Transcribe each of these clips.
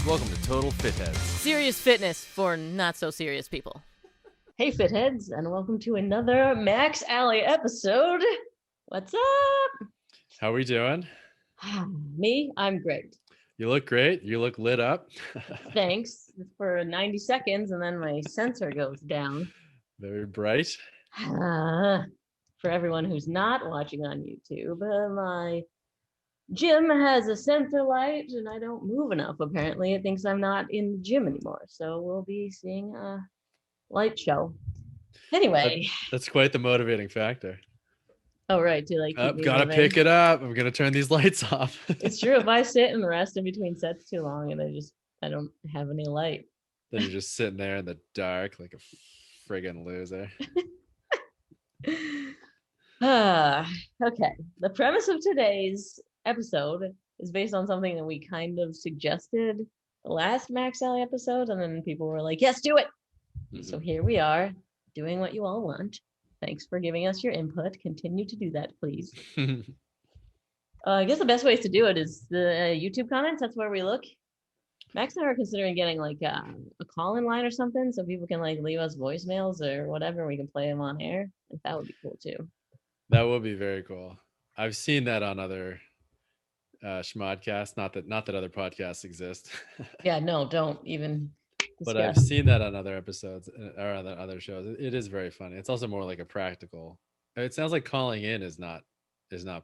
Welcome to Total Fitheads. Serious fitness for not so serious people. Hey, Fitheads, and welcome to another Max Alley episode. What's up? How are we doing? Me? I'm great. You look great. You look lit up. Thanks for 90 seconds, and then my sensor goes down. Very bright. For everyone who's not watching on YouTube, my gym has a sensor light, and I don't move enough. Apparently, it thinks I'm not in the gym anymore, so we'll be seeing a light show. Anyway, that's quite the motivating factor. Oh, right. To like, gotta pick it up. I'm gonna turn these lights off. It's true. If I sit and rest in between sets too long, and I don't have any light. Then you're just sitting there in the dark like a friggin' loser. Okay. The premise of today's episode is based on something that we kind of suggested the last Max Alley episode, and then people were like, yes, do it. Mm-hmm. So here we are doing what you all want. Thanks for giving us your input. Continue to do that, please. I guess the best ways to do it is the YouTube comments. That's where we look. Max and I are considering getting like a call-in line or something, so people can like leave us voicemails or whatever. We can play them on air. That would be cool too. That would be very cool. I've seen that on other schmodcasts. Not that other podcasts exist. Yeah, no, don't even. But I've seen that on other episodes or on other shows. It is very funny. It's also more like a practical. It sounds like calling in is not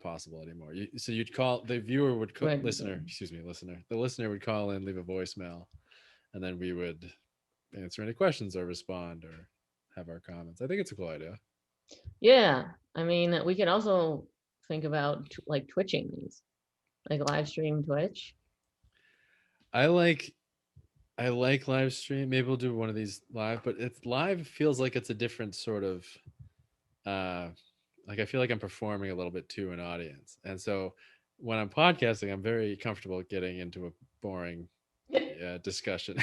possible anymore. So you'd call, the viewer would call, listener. The listener would call in, leave a voicemail, and then we would answer any questions or respond or have our comments. I think it's a cool idea. Yeah, I mean, we could also think about like twitching these, like live stream Twitch. I like live stream. Maybe we'll do one of these live, but it's live feels like it's a different sort of like I feel like I'm performing a little bit to an audience. And so when I'm podcasting, I'm very comfortable getting into a boring discussion.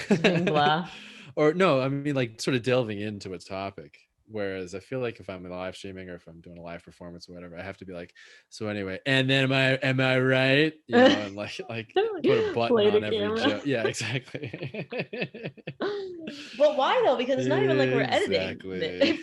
Blah. Or no, I mean like sort of delving into a topic. Whereas I feel like if I'm live streaming or if I'm doing a live performance or whatever, I have to be like, so anyway, and then am I right? You know, and like put a button on every joke. Yeah, exactly. But why though? Because it's not even like we're editing.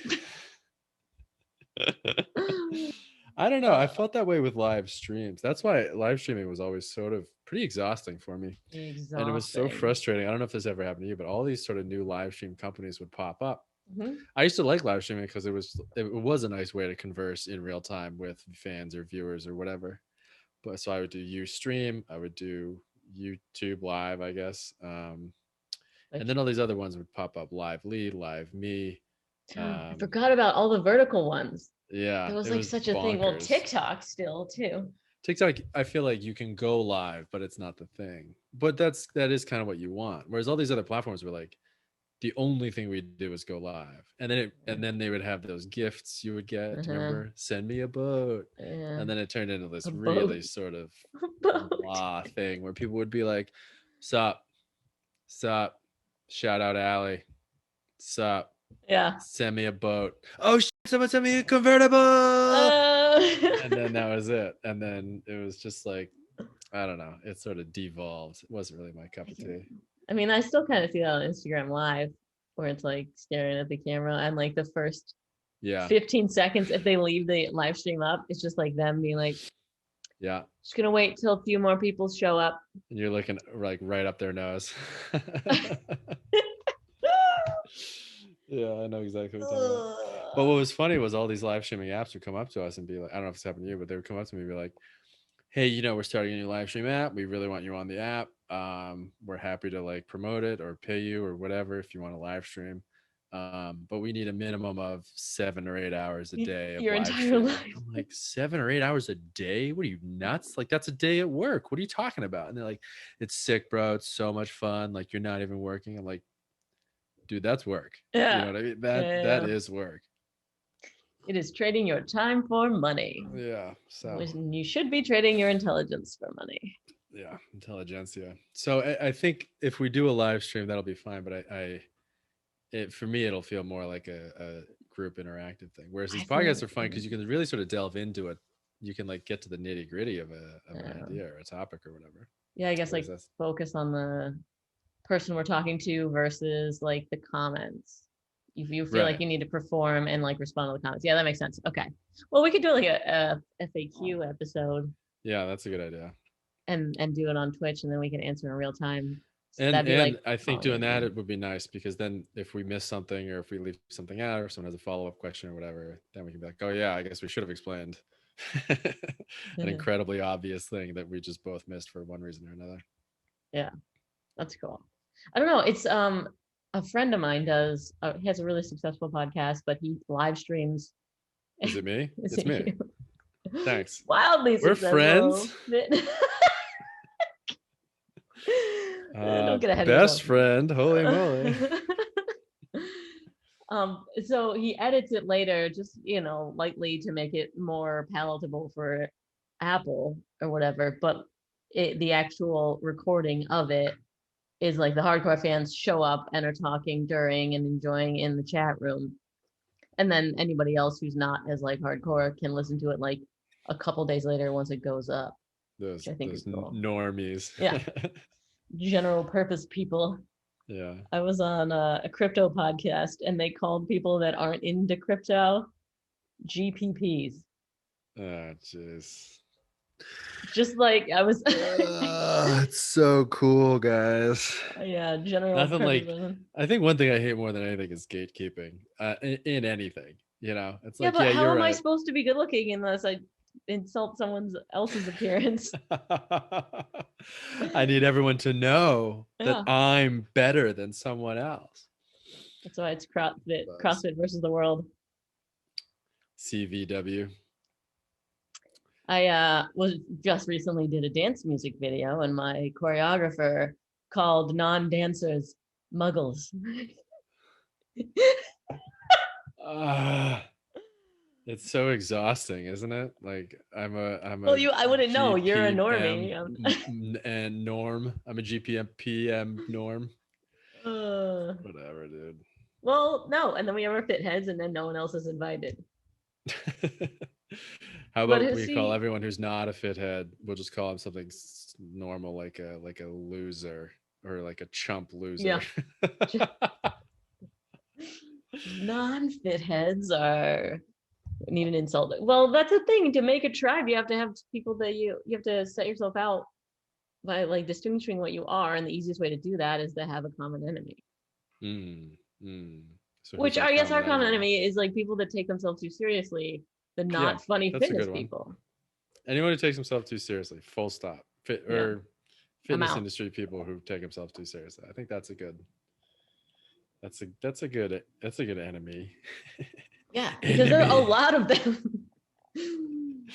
I don't know. I felt that way with live streams. That's why live streaming was always sort of pretty exhausting for me. And it was so frustrating. I don't know if this ever happened to you, but all these sort of new live stream companies would pop up. Mm-hmm. I used to like live streaming because it was a nice way to converse in real time with fans or viewers or whatever. But so I would do Ustream, I would do YouTube Live, I guess. And then all these other ones would pop up: Live Lead, Live Me. I forgot about all the vertical ones. Yeah, it was like such a thing. Well, TikTok still too. TikTok, I feel like you can go live, but it's not the thing. But that is kind of what you want. Whereas all these other platforms were like, the only thing we do is go live, and then they would have those gifts you would get. Do you remember? Send me a boat, and then it turned into this really sort of blah thing where people would be like, "Sup, shout out Allie, sup, yeah, send me a boat. Oh shit, someone sent me a convertible." And then that was it. And then it was just like, I don't know. It sort of devolved. It wasn't really my cup of tea. I mean, I still kind of see that on Instagram Live, where it's like staring at the camera, and like the first 15 seconds, if they leave the live stream up, it's just like them being like, yeah, just gonna wait till a few more people show up. And you're looking like right up their nose. Yeah, I know exactly what you're talking about. But what was funny was all these live streaming apps would come up to us and be like, I don't know if it's happened to you, but they would come up to me and be like, hey, we're starting a new live stream app. We really want you on the app. We're happy to like promote it or pay you or whatever if you want to live stream. But we need a minimum of 7 or 8 hours a day. Your entire life. I'm like, 7 or 8 hours a day? What are you, nuts? Like, that's a day at work. What are you talking about? And they're like, it's sick, bro. It's so much fun. Like, you're not even working. I'm like, dude, that's work. Yeah. You know what I mean? That is work. It is trading your time for money. Yeah. So you should be trading your intelligence for money. Yeah, intelligentsia. So I think if we do a live stream, that'll be fine. But for me, it'll feel more like a group interactive thing. Whereas these podcasts are fun because you can really sort of delve into it. You can like get to the nitty gritty of an idea or a topic or whatever. Yeah, I guess like focus on the person we're talking to versus like the comments. If you feel like Right. you need to perform and like respond to the comments. Yeah, that makes sense. Okay. Well, we could do like a FAQ episode Yeah, that's a good idea. and do it on Twitch, and then we can answer in real time. That'd be And like I think calling doing that, in. it would be nice, because then if we miss something, or if we leave something out, or someone has a follow-up question or whatever, then we can be like, oh yeah, I guess we should have explained an incredibly obvious thing that we just both missed for one reason or another. Yeah, that's cool. I don't know. It's a friend of mine does. He has a really successful podcast, but he live streams. Is it me? Is It's it me. you? Thanks. Wildly We're successful. friends. Don't get ahead of Best yourself. friend. Holy moly. So he edits it later, just lightly to make it more palatable for Apple or whatever. But the actual recording of it is like the hardcore fans show up and are talking during and enjoying in the chat room, and then anybody else who's not as like hardcore can listen to it like a couple days later once it goes up. Those Which I think is cool. normies. Yeah. General purpose people. Yeah. I was on a crypto podcast, and they called people that aren't into crypto GPPs. Oh, jeez. Just like I was. It's so cool, guys. Yeah, general Nothing purpose. like. I think one thing I hate more than anything is gatekeeping. In anything, it's Yeah, like, but yeah, how you're am I right. supposed to be good looking unless I insult someone else's appearance? I need everyone to know Yeah. that I'm better than someone else. That's why it's CrossFit versus the world. CVW. I was just recently did a dance music video, and my choreographer called non-dancers muggles. It's so exhausting, isn't it? Like I'm a Well, I wouldn't know. You're a GPM normie. and norm. I'm a GPM PM norm. Whatever, dude. Well, no, and then we have our fit heads, and then no one else is invited. How about we call everyone who's not a fit head? We'll just call him something normal, like a loser, or like a chump loser. Yeah. Non-fit heads need an insult. Well, that's the thing. To make a tribe, you have to have people that you have to set yourself out by like distinguishing what you are, and the easiest way to do that is to have a common enemy. So which I guess our common enemy is like people that take themselves too seriously, the not funny fitness people. Anyone who takes himself too seriously, full stop. Or fitness industry people who take themselves too seriously. I think that's a good enemy. Yeah, because there are a lot of them.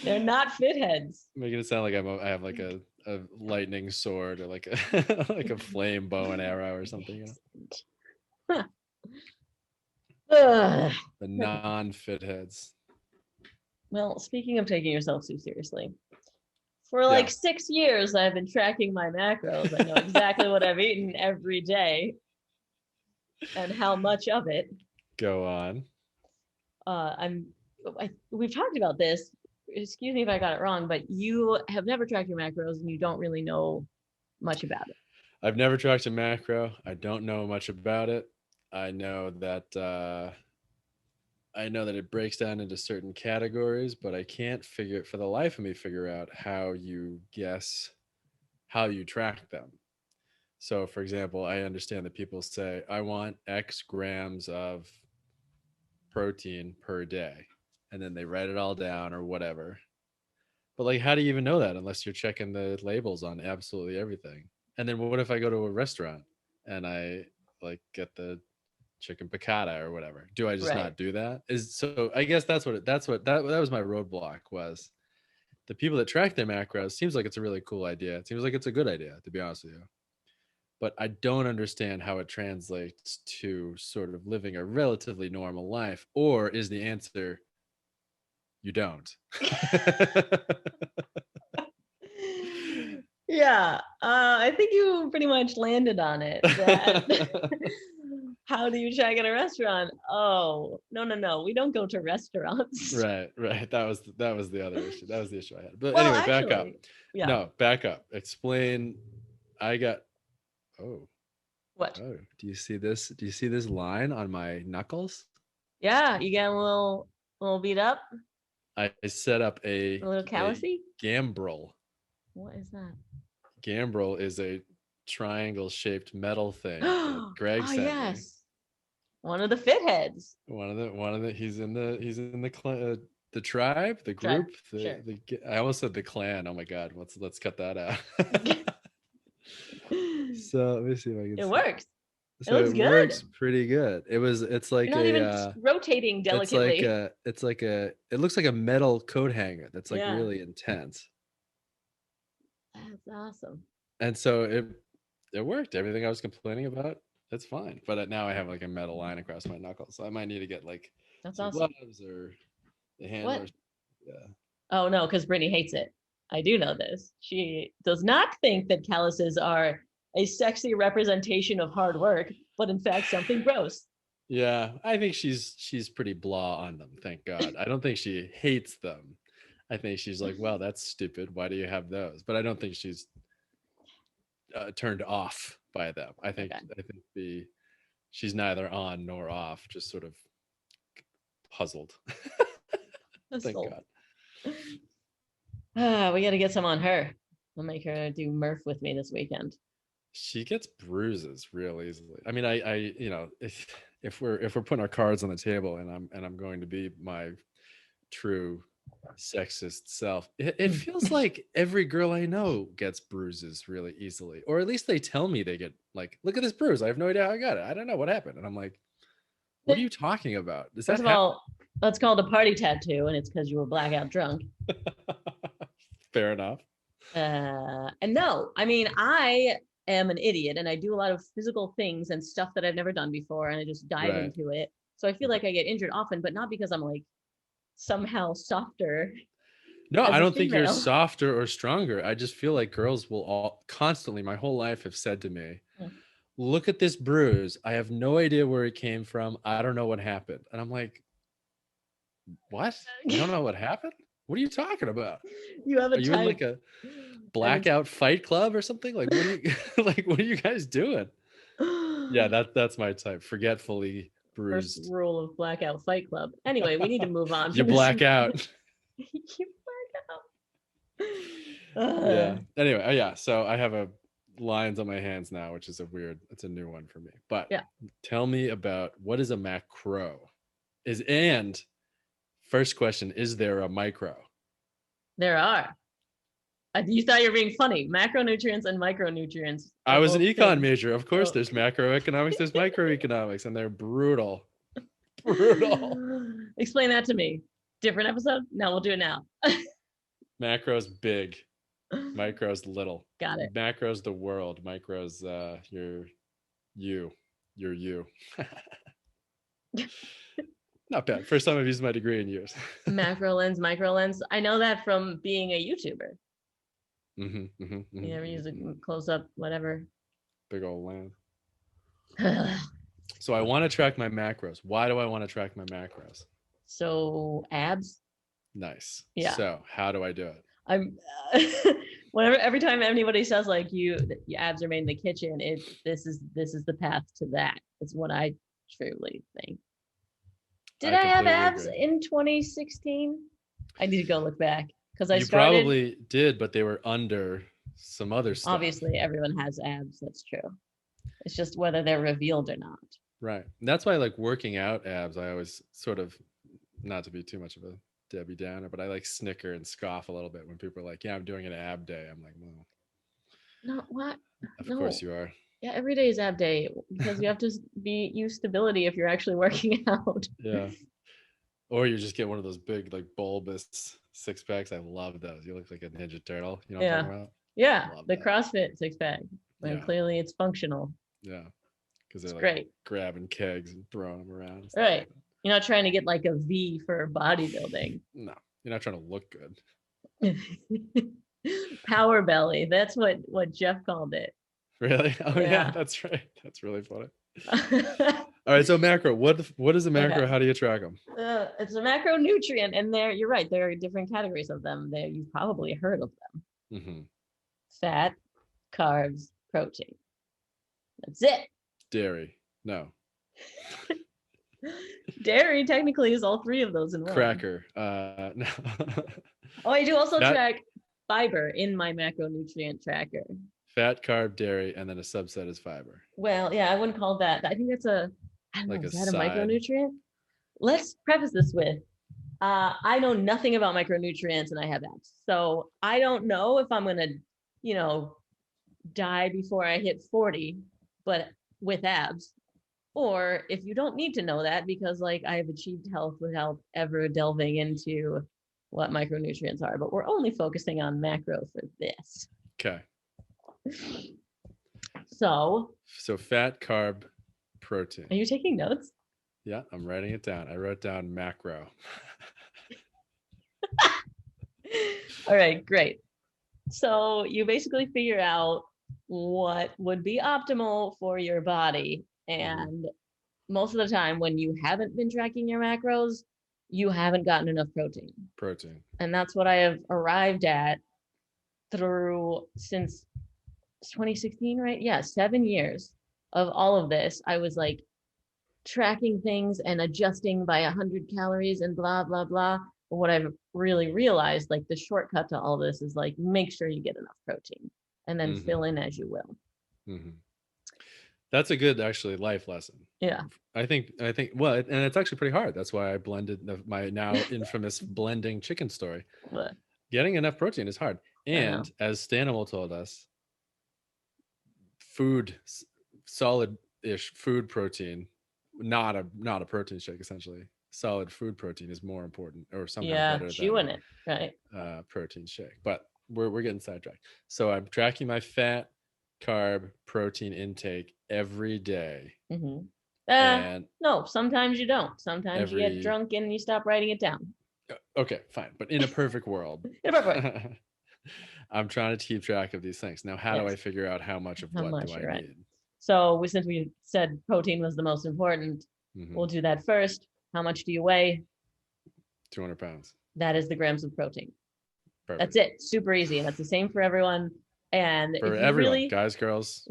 They're not fit heads. Making it sound like I have like a lightning sword, or like a like a flame bow and arrow or something. Huh. The non-fit heads. Well, speaking of taking yourself too seriously, for like 6 years I've been tracking my macros. I know exactly what I've eaten every day and how much of it. Go on. We've talked about this. Excuse me if I got it wrong, but you have never tracked your macros and you don't really know much about it. I've never tracked a macro. I don't know much about it. I know that it breaks down into certain categories, but I can't for the life of me figure out how you guess how you track them. So, for example, I understand that people say, I want X grams of protein per day, and then they write it all down or whatever. But like, how do you even know that unless you're checking the labels on absolutely everything? And then what if I go to a restaurant and I like get the chicken piccata or whatever? Do I just not do that? So I guess that was my roadblock, was the people that track their macros. Seems like it's a really cool idea. It seems like it's a good idea, to be honest with you. But I don't understand how it translates to sort of living a relatively normal life. Or is the answer, you don't? Yeah, I think you pretty much landed on it. How do you check in a restaurant? Oh, no. We don't go to restaurants. Right. That was the other issue. That was the issue I had. But anyway, back up. Yeah. No, back up. Explain. What? Oh, do you see this? Do you see this line on my knuckles? Yeah, you get a little beat up, I set up a little callousy. gambrel. What is that? Gambrel is a triangle-shaped metal thing that Greg Oh sent me. yes, one of the fit heads. One of the he's in the tribe, the group, Sure. I almost said the clan. Oh my god, let's cut that out. So let me see if I can It see. works. So It looks it good. works pretty good. It's like You're not even rotating delicately. it looks like a metal coat hanger that's like Yeah. really intense. That's awesome. And so it worked. Everything I was complaining about, it's fine. But now I have like a metal line across my knuckles, so I might need to get like That's some awesome. gloves or the handlers. What? Yeah. Oh no, because Brittany hates it. I do know this. She does not think that calluses are a sexy representation of hard work, but in fact something gross. Yeah, I think she's pretty blah on them, thank God. I don't think she hates them. I think she's like, well, that's stupid. Why do you have those? But I don't think she's turned off by them. I think she's neither on nor off, just sort of puzzled. Thank God. We got to get some on her. I'll make her do Murph with me this weekend. She gets bruises real easily. I mean, I you know, if we're putting our cards on the table and I'm going to be my true sexist self, it feels like every girl I know gets bruises really easily, or at least they tell me they get, like, look at this bruise. I have no idea how I got it. I don't know what happened. And I'm like, what are you talking about? Does First of all, that's called a party tattoo, and it's because you were blackout drunk. Fair enough. And no, I mean, I am an idiot and I do a lot of physical things and stuff that I've never done before, and I just dive into it. So I feel like I get injured often, but not because I'm like somehow softer. No, I don't think you're softer or stronger. I just feel like girls will all constantly, my whole life, have said to me, look at this bruise. I have no idea where it came from. I don't know what happened. And I'm like, what? You don't know what happened? What are you talking about? You have a Are you in like a blackout fight club or something? Like, what are you like, what are you guys doing? Yeah, that's my type. Forgetfully bruised. First rule of blackout fight club. Anyway, we need to move on. You black out. You black out. Yeah. Anyway, yeah. So I have lines on my hands now, which is it's a new one for me. But yeah, tell me about, what is a macro? And first question, is there a micro? There are. You thought you were being funny. Macronutrients and micronutrients. I was an econ major. Of course, there's macroeconomics, there's microeconomics, and they're brutal. Brutal. Explain that to me. Different episode? No, we'll do it now. Macro's big. Micro's little. Got it. Macro's the world. Micro's you're you. Not bad. First time I've used my degree in years. Macro lens, micro lens. I know that from being a YouTuber. You ever use a close up, whatever? Big old land. So I want to track my macros. Why do I want to track my macros? So abs. Nice. Yeah. So how do I do it? I'm every time anybody says like your abs are made in the kitchen, this is the path to that. It's what I truly think. Did I have abs in 2016? I need to go look back because you probably did, but they were under some other stuff. Obviously, everyone has abs. That's true. It's just whether they're revealed or not. Right. And that's why, like, working out abs, I always sort of, not to be too much of a Debbie Downer, but I like snicker and scoff a little bit when people are like, yeah, I'm doing an ab day. I'm like, well, no, what? Of course you are. Yeah, every day is ab day because you have to use stability if you're actually working out. Yeah. Or you just get one of those big, like, bulbous six packs. I love those. You look like a Ninja Turtle. You know what I'm talking about? Yeah. The CrossFit six pack. And clearly it's functional. Yeah. Because they're like great. Grabbing kegs and throwing them around. Right. Like you're not trying to get like a V for bodybuilding. No, you're not trying to look good. Power belly. That's what Jeff called it. Really? Oh yeah, that's right. That's really funny. All right, so macro. What is a macro? Okay. How do you track them? It's a macronutrient, and you're right. There are different categories of them. You've probably heard of them. Fat, carbs, protein. That's it. Dairy. No. Dairy technically is all three of those in one. Cracker. No. Oh, I do also track fiber in my macronutrient tracker. Fat, carb, dairy, and then a subset is fiber. Well, yeah, I wouldn't call that. I think that's I don't know, is that a micronutrient? Let's preface this with, I know nothing about micronutrients and I have abs. So I don't know if I'm going to, die before I hit 40, but with abs. Or if you don't need to know that because like I've achieved health without ever delving into what micronutrients are, but we're only focusing on macro for this. Okay. So fat, carb, protein. Are you taking notes? Yeah, I'm writing it down. I wrote down macro. All right, great. So you basically figure out what would be optimal for your body. And most of the time when you haven't been tracking your macros, you haven't gotten enough protein. And that's what I have arrived at through since 2016, right? Yeah, 7 years of all of this. I was like tracking things and adjusting by 100 calories and blah, blah, blah. But what I've really realized, like the shortcut to all this is like, make sure you get enough protein and then fill in as you will. That's a good, actually, life lesson. Yeah. I think, well, and it's actually pretty hard. That's why I blended my now infamous blending chicken story. What? Getting enough protein is hard. And as Stanimal told us, solid-ish food protein, not a protein shake, essentially. Solid food protein is more important, or somehow better chewing than it, right? Protein shake. But we're getting sidetracked. So I'm tracking my fat, carb, protein intake every day. And no, sometimes you don't. Sometimes you get drunk and you stop writing it down. Okay, fine. But in a perfect world, I'm trying to keep track of these things. Now, how do I figure out how much of what do I need? So since we said protein was the most important, we'll do that first. How much do you weigh? 200 pounds. That is the grams of protein. Perfect. That's it. Super easy. And that's the same for everyone. And for everyone, guys, girls,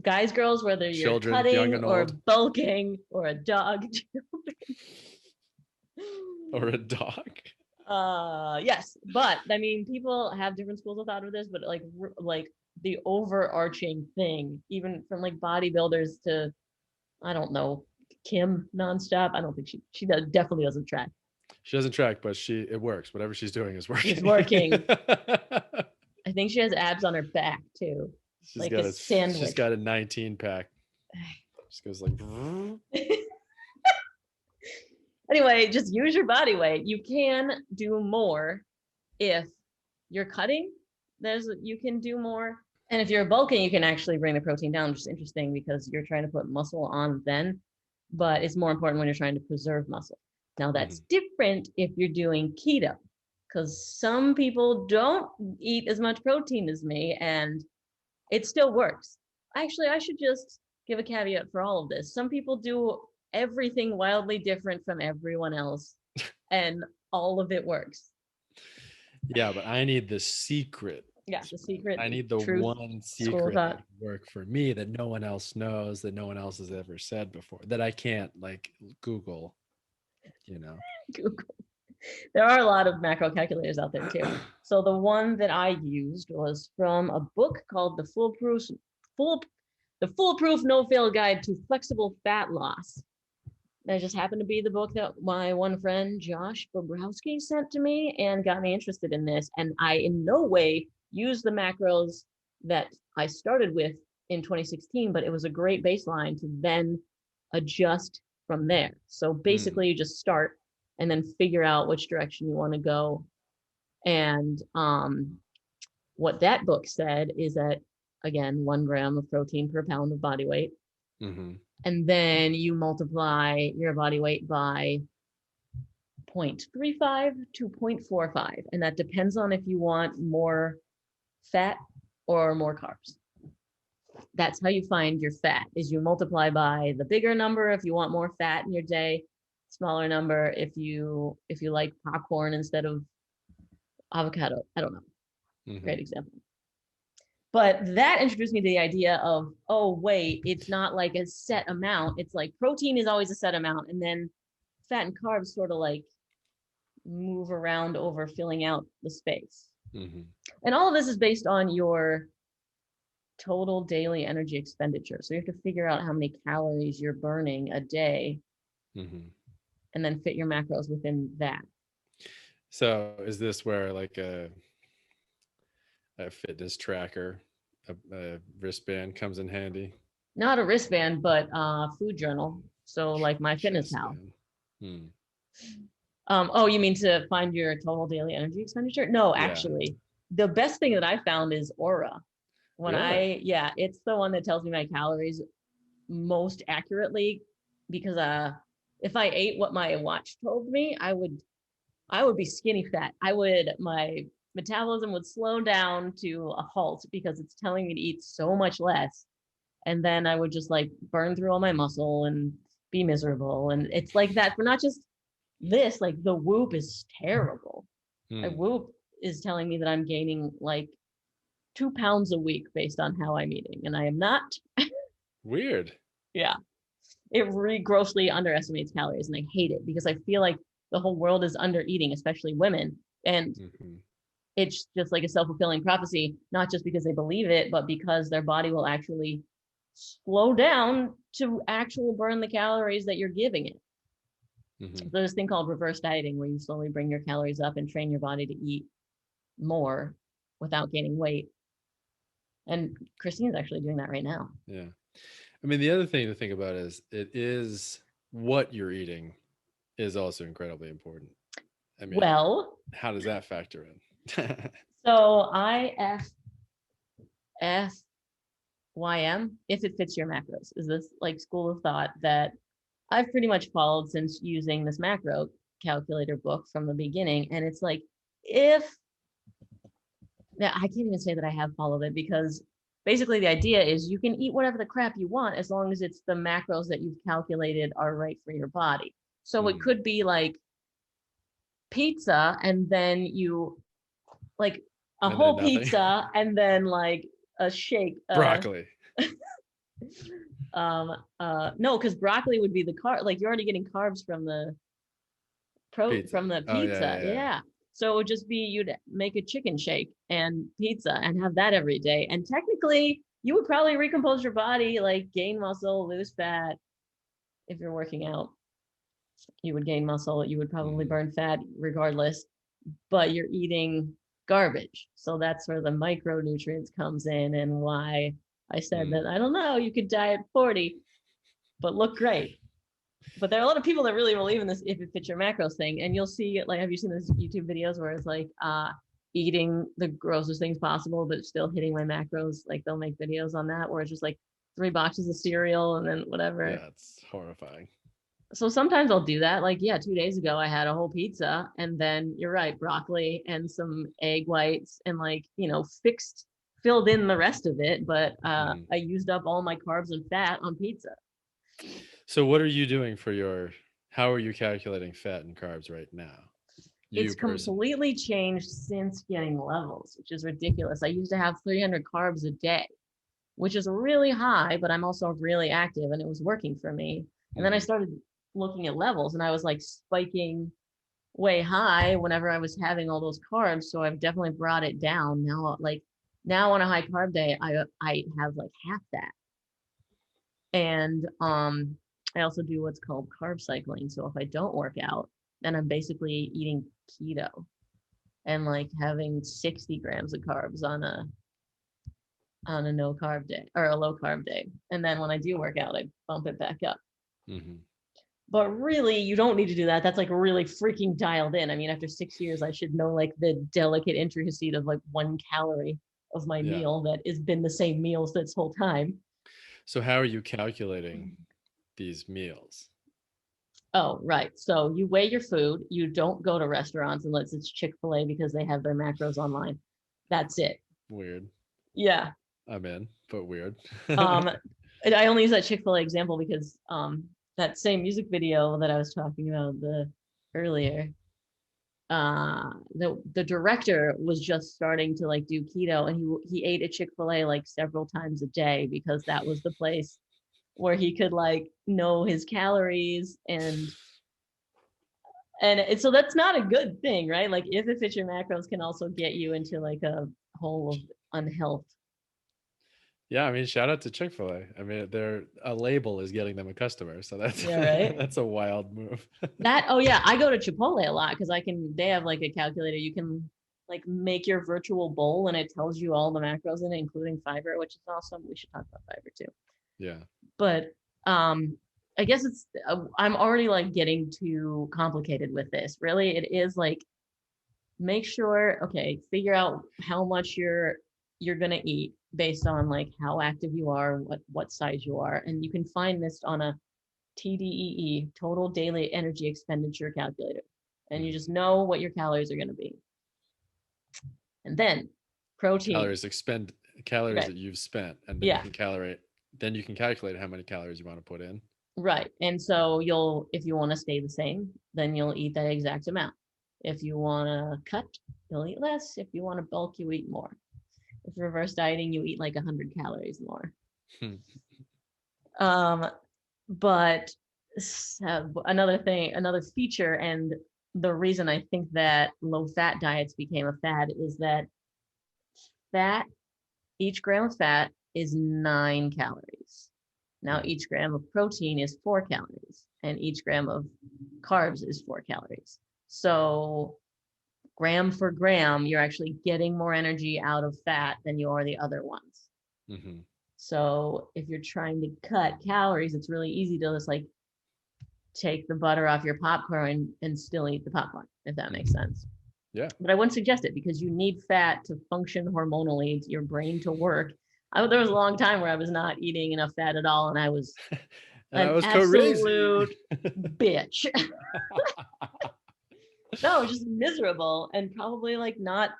whether you're children, cutting or bulking or a dog. Or a dog. Yes, but I mean, people have different schools of thought with this, but like the overarching thing, even from like bodybuilders to, I don't know, Kim nonstop. I don't think she definitely doesn't track. She doesn't track, but it works. Whatever she's doing is working. It's working. I think she has abs on her back too. She's like got a sandwich. She's got a 19 pack. Just goes like. Anyway, just use your body weight. You can do more if you're cutting. You can do more. And if you're bulking, you can actually bring the protein down, which is interesting because you're trying to put muscle on then, but it's more important when you're trying to preserve muscle. Now that's different if you're doing keto, because some people don't eat as much protein as me and it still works. Actually, I should just give a caveat for all of this. Some people do everything wildly different from everyone else and all of it works. Yeah, but I need the secret. Yeah, the secret. I need the one secret that work for me that no one else knows, that no one else has ever said before, that I can't like Google, Google. There are a lot of macro calculators out there too. So the one that I used was from a book called The Foolproof No-Fail Guide to Flexible Fat Loss. That just happened to be the book that my one friend Josh Bobrowski sent to me and got me interested in this. And I in no way used the macros that I started with in 2016, but it was a great baseline to then adjust from there. So basically you just start and then figure out which direction you want to go. And what that book said is that, again, 1 gram of protein per pound of body weight. And then you multiply your body weight by 0.35 to 0.45. And that depends on if you want more fat or more carbs. That's how you find your fat, is you multiply by the bigger number if you want more fat in your day, smaller number if you like popcorn instead of avocado. I don't know. Great example. But that introduced me to the idea of, oh, wait, it's not like a set amount. It's like protein is always a set amount. And then fat and carbs sort of like move around over filling out the space. Mm-hmm. And all of this is based on your total daily energy expenditure. So you have to figure out how many calories you're burning a day, Mm-hmm. and then fit your macros within that. So is this where like a fitness tracker, a wristband comes in handy? Not a wristband, but food journal. So like my fitness pal. Hmm. Oh, you mean to find your total daily energy expenditure? No, Yeah. actually, the best thing that I found is Aura. Really? It's the one that tells me my calories most accurately, because if I ate what my watch told me, I would be skinny fat. My metabolism would slow down to a halt because it's telling me to eat so much less. And then I would just like burn through all my muscle and be miserable. And it's like that for not just this, like the Whoop is terrible. My Whoop is telling me that I'm gaining like 2 pounds a week based on how I'm eating, and I am not. Weird. Yeah. It grossly underestimates calories, and I hate it because I feel like the whole world is under eating, especially women. And it's just like a self-fulfilling prophecy, not just because they believe it, but because their body will actually slow down to actually burn the calories that you're giving it. So there's this thing called reverse dieting, where you slowly bring your calories up and train your body to eat more without gaining weight. And Christine's actually doing that right now. Yeah. I mean, the other thing to think about is what you're eating is also incredibly important. I mean, well, how does that factor in? So IFYM, if it fits your macros, is this like school of thought that I've pretty much followed since using this macro calculator book from the beginning. And it's like, I can't even say that I have followed it, because basically the idea is you can eat whatever the crap you want as long as it's the macros that you've calculated are right for your body. So it could be like pizza, and then you like a whole pizza, and then like a shake. Broccoli. No, because broccoli would be the carb. Like you're already getting carbs from the pizza. Oh, yeah. So it would just be, you'd make a chicken shake and pizza and have that every day. And technically, you would probably recompose your body, like gain muscle, lose fat. If you're working out, you would gain muscle. You would probably burn fat regardless, but you're eating garbage. So that's where the micronutrients comes in, and why I said that, I don't know, you could die at 40, but look great. But there are a lot of people that really believe in this if it fits your macros thing. And you'll see, like, have you seen those YouTube videos where it's like eating the grossest things possible, but still hitting my macros? Like they'll make videos on that where it's just like 3 boxes of cereal and then whatever. Yeah, it's horrifying. So sometimes I'll do that. Like, 2 days ago, I had a whole pizza, and then you're right, broccoli and some egg whites, and like, filled in the rest of it. But I used up all my carbs and fat on pizza. So what are you doing how are you calculating fat and carbs right now? It's completely changed since getting levels, which is ridiculous. I used to have 300 carbs a day, which is really high, but I'm also really active, and it was working for me. And then I started looking at levels, and I was like spiking way high whenever I was having all those carbs. So I've definitely brought it down now. Like now on a high carb day, I have like half that. And I also do what's called carb cycling. So if I don't work out, then I'm basically eating keto and like having 60 grams of carbs on a no carb day or a low carb day. And then when I do work out, I bump it back up. But really, you don't need to do that. That's like really freaking dialed in. I mean, after 6 years, I should know like the delicate intricacy of like 1 calorie of my meal that has been the same meals this whole time. So how are you calculating these meals? Oh, right. So you weigh your food. You don't go to restaurants unless it's Chick-fil-A because they have their macros online. That's it. Weird. Yeah. I'm in, but weird. I only use that Chick-fil-A example because that same music video that I was talking about earlier, the director was just starting to like do keto, and he ate at Chick-fil-A like several times a day because that was the place where he could like know his calories, and so that's not a good thing, right? Like if it fits your macros can also get you into like a hole of unhealth. Yeah, I mean, shout out to Chick-fil-A. I mean, a label is getting them a customer, so that's right. That's a wild move. Oh yeah, I go to Chipotle a lot because they have like a calculator. You can like make your virtual bowl and it tells you all the macros in it, including fiber, which is awesome. We should talk about fiber too. Yeah. But I guess I'm already like getting too complicated with this. Really, it is like make sure, okay, figure out how much you're gonna eat based on like how active you are, what size you are, and you can find this on a TDEE, total daily energy expenditure calculator, and you just know what your calories are going to be. And then protein calories right. that you've spent, and then you can calculate how many calories you want to put in. Right. And so if you want to stay the same, then you'll eat that exact amount. If you want to cut, you'll eat less. If you want to bulk, you eat more. If reverse dieting, you eat like 100 calories more. But another feature, and the reason I think that low fat diets became a fad is that each gram of fat is 9 calories. Now each gram of protein is 4 calories, and each gram of carbs is 4 calories. So gram for gram, you're actually getting more energy out of fat than you are the other ones. Mm-hmm. So if you're trying to cut calories, it's really easy to just like take the butter off your popcorn and still eat the popcorn, if that makes sense. Yeah. But I wouldn't suggest it because you need fat to function hormonally, your brain to work. There was a long time where I was not eating enough fat at all, and I was an absolute bitch. No, just miserable and probably like not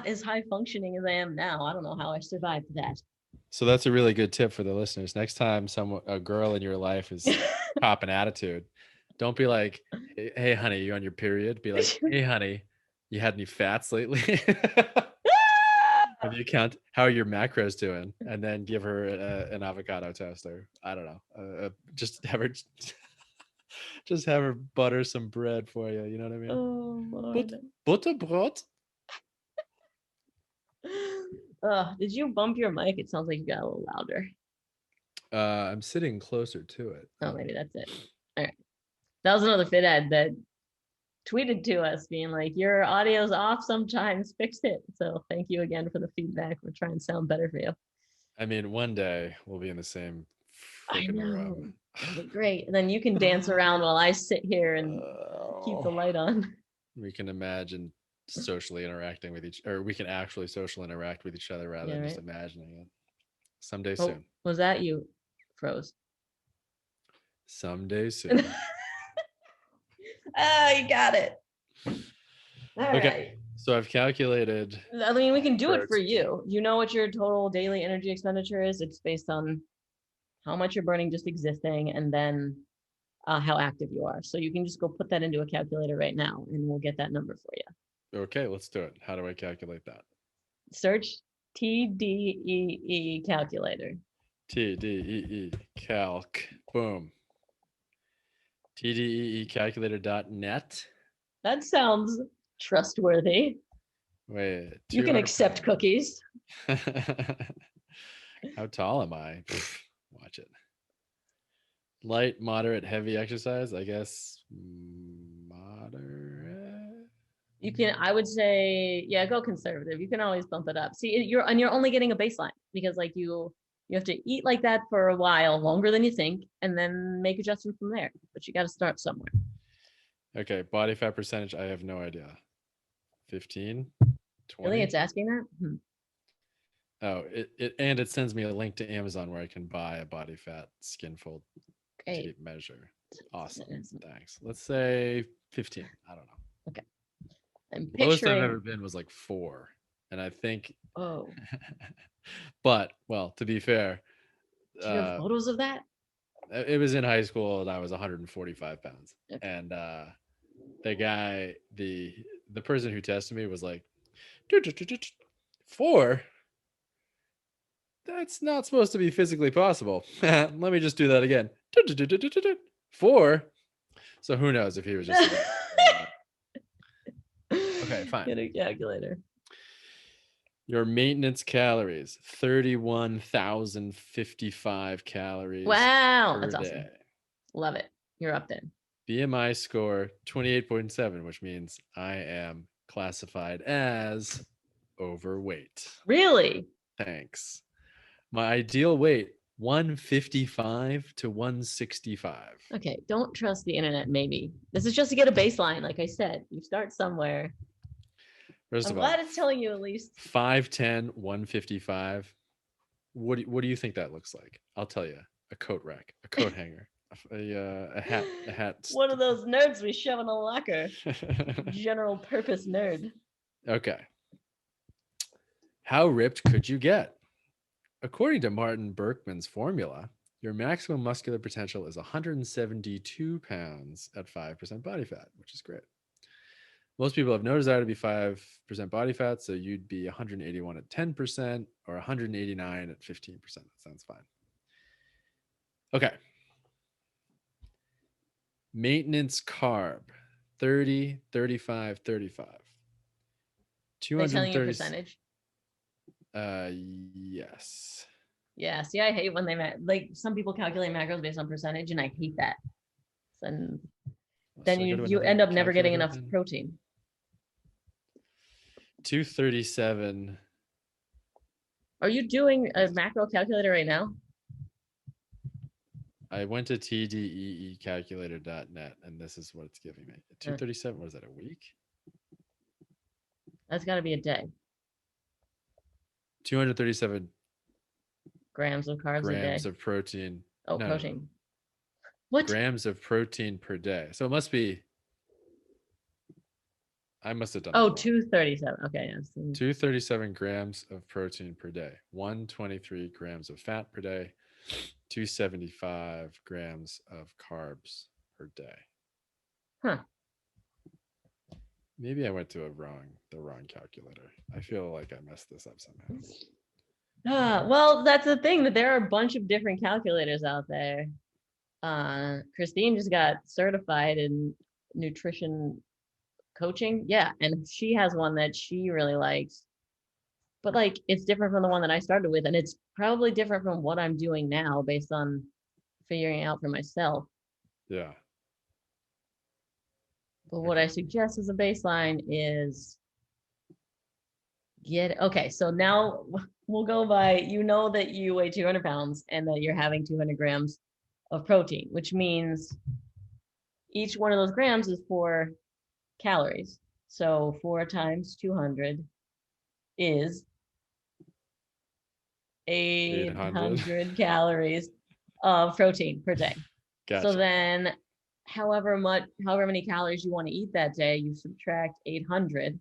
as high functioning as I am now. I don't know how I survived that. So that's a really good tip for the listeners. Next time a girl in your life is popping attitude, don't be like, "Hey, honey, you on your period?" Be like, "Hey, honey, you had any fats lately?" Have you count how are your macros doing, and then give her an avocado toaster. I don't know. Just have her butter some bread for you. You know what I mean? Oh, Lord. Butterbrot. Did you bump your mic? It sounds like you got a little louder. I'm sitting closer to it. Oh, maybe that's it. All right. That was another fit ad that tweeted to us being like, your audio's off sometimes, fix it. So thank you again for the feedback. We're trying to sound better for you. I mean, one day we'll be in the same freaking room. That'll be great. And then you can dance around while I sit here and keep the light on. We can imagine socially interacting with we can actually socially interact with each other rather than just imagining it. Someday soon. Was that you froze? Someday soon. You got it. All right. So I've calculated. I mean, we can do it for you. You know what your total daily energy expenditure is? It's based on how much you're burning just existing, and then how active you are. So you can just go put that into a calculator right now, and we'll get that number for you. Okay, let's do it. How do I calculate that? Search TDEE calculator. TDEE calc. Boom. TDEEcalculator.net. That sounds trustworthy. Wait. You can accept cookies. How tall am I? Watch it. Light, moderate, heavy exercise. I guess moderate. You can, I would say, yeah, go conservative. You can always bump it up. See, you're only getting a baseline because like you have to eat like that for a while, longer than you think, and then make adjustments from there. But you got to start somewhere. Okay, body fat percentage. I have no idea. 15, 20. Really, it's asking that. Oh, it sends me a link to Amazon where I can buy a body fat skin fold tape measure. Awesome. Thanks. Let's say 15. I don't know. Okay. The lowest I've ever been was like 4. And I think. Oh. But, well, to be fair. Do you have photos of that? It was in high school and I was 145 pounds. Okay. And the guy, the person who tested me was like, 4? That's not supposed to be physically possible. Let me just do that again. 4. So who knows if he was just okay, fine. Get a calculator. Your maintenance calories, 31,055 calories. Wow, per that's day. awesome. Love it. You're up there. BMI score 28.7, which means I am classified as overweight. Really? Thanks. My ideal weight, 155 to 165. Okay, don't trust the internet, maybe. This is just to get a baseline, like I said. You start somewhere. First I'm of all, glad it's telling you at least. 5'10", 155. What do you think that looks like? I'll tell you. A coat rack, a coat hanger, a hat. One of those nerds we shove in a locker. General purpose nerd. Okay. How ripped could you get? According to Martin Berkman's formula, your maximum muscular potential is 172 pounds at 5% body fat, which is great. Most people have no desire to be 5% body fat, so you'd be 181 at 10% or 189 at 15%. That sounds fine. Okay. Maintenance carb, 30, 35, 35. They're telling you percentage? Yes. Yeah, see, I hate when like some people calculate macros based on percentage, and I hate that. And then you end up never getting enough protein. 237. Are you doing a macro calculator right now? I went to tdeecalculator.net, and this is what it's giving me. 237, what is that, a week? That's got to be a day. 237 grams of carbs a day. Grams of protein. Oh, No, protein. no. What? Grams of protein per day. So it must be. I must have done. Oh, 237. Okay. Yes. 237 grams of protein per day. 123 grams of fat per day. 275 grams of carbs per day. Huh. Maybe I went to the wrong calculator. I feel like I messed this up somehow. Well, that's the thing, that there are a bunch of different calculators out there. Christine just got certified in nutrition coaching. Yeah, and she has one that she really likes. But like, it's different from the one that I started with, and it's probably different from what I'm doing now based on figuring out for myself. Yeah. But what I suggest as a baseline is okay, so now we'll go by, you know that you weigh 200 pounds and that you're having 200 grams of protein, which means each one of those grams is 4 calories. So 4 times 200 is 800 calories of protein per day. Gotcha. So then however many calories you want to eat that day, you subtract 800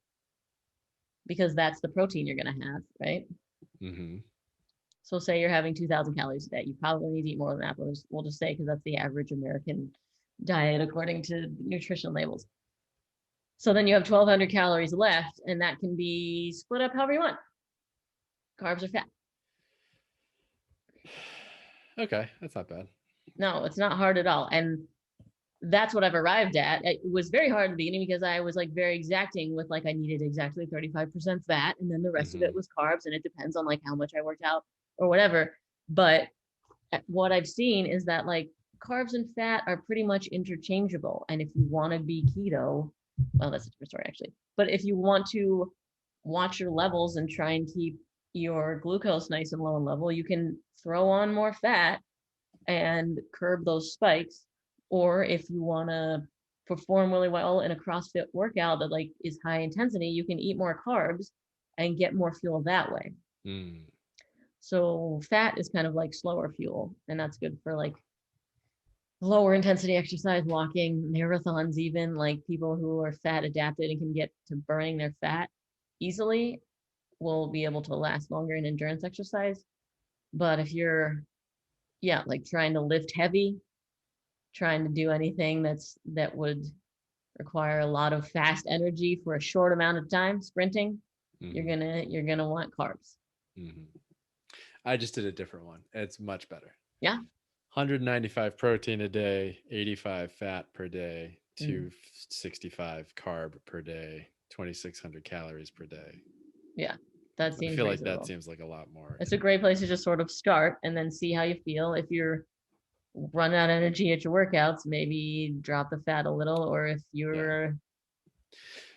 because that's the protein you're going to have, right? Mm-hmm. So say you're having 2,000 calories a day. You probably need to eat more than that, but we'll just say because that's the average American diet according to nutrition labels. So then you have 1,200 calories left, and that can be split up however you want. Carbs or fat. Okay, that's not bad. No, it's not hard at all. And that's what I've arrived at. It was very hard at the beginning because I was like very exacting with like I needed exactly 35% fat, and then the rest of it was carbs, and it depends on like how much I worked out or whatever. But what I've seen is that like carbs and fat are pretty much interchangeable. And if you want to be keto, well, that's a different story actually. But if you want to watch your levels and try and keep your glucose nice and low and level, you can throw on more fat and curb those spikes. Or if you want to perform really well in a CrossFit workout that like is high intensity, you can eat more carbs and get more fuel that way. Mm. So fat is kind of like slower fuel, and that's good for like lower intensity exercise, walking, marathons, even like people who are fat adapted and can get to burning their fat easily will be able to last longer in endurance exercise. But if you're, like trying to lift heavy, trying to do anything that would require a lot of fast energy for a short amount of time, sprinting, Mm-hmm. you're gonna want carbs. Mm-hmm. I just did a different one. It's much better. Yeah. 195 protein a day, 85 fat per day, Mm. 265 carb per day, 2,600 calories per day. Yeah, that I seems feel like that reasonable. seems like a lot more. It's a great place to just sort of start and then see how you feel. If you're running out of energy at your workouts, maybe drop the fat a little, or if Yeah. you're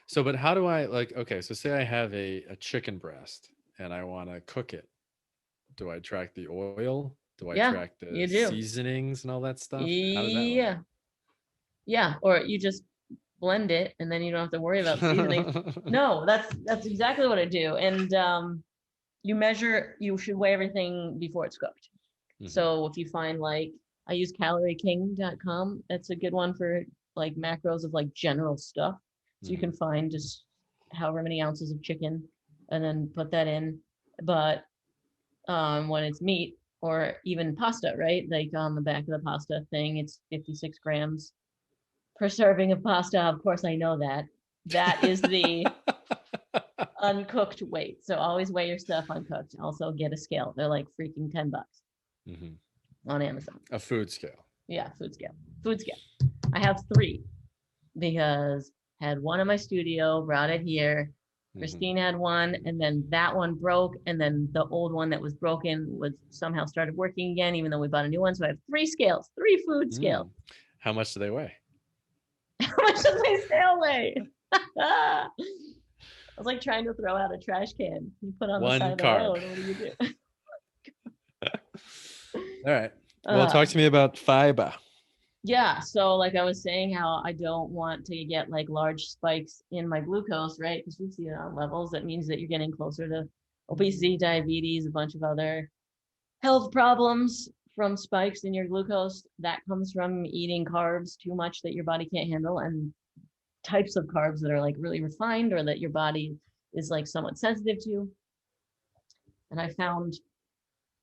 So, but how do I okay, so say I have a chicken breast and I want to cook it. Do I track the oil? Do I yeah, track the you do. seasonings and all that stuff? How does that work? Yeah. Yeah, or you just blend it and then you don't have to worry about seasoning. No, that's exactly what I do. And you should weigh everything before it's cooked. Mm-hmm. So if you find like I use calorieking.com, that's a good one for like macros of like general stuff. So you Mm-hmm. can find just however many ounces of chicken and then put that in. But when it's meat or even pasta, right? Like on the back of the pasta thing, it's 56 grams per serving of pasta. Of course, I know that. That is the uncooked weight. So always weigh your stuff uncooked. Also get a scale. They're like freaking $10 Mm-hmm. on Amazon. A food scale. Yeah, food scale. Food scale. I have 3 because had one in my studio, brought it here. Mm-hmm. Christine had one, and then that one broke, and then the old one that was broken was somehow started working again, even though we bought a new one. So I have 3 scales, 3 food scales. How much do they weigh? How much does my scale weigh? I was like trying to throw out a trash can. You put on the side One of the carb. road. What do you do? All right. Well, talk to me about fiber. Yeah. So, like I was saying, how I don't want to get like large spikes in my glucose, right? Because we see it on levels. That means that you're getting closer to obesity, diabetes, a bunch of other health problems from spikes in your glucose. That comes from eating carbs too much that your body can't handle, and types of carbs that are like really refined or that your body is like somewhat sensitive to. And I found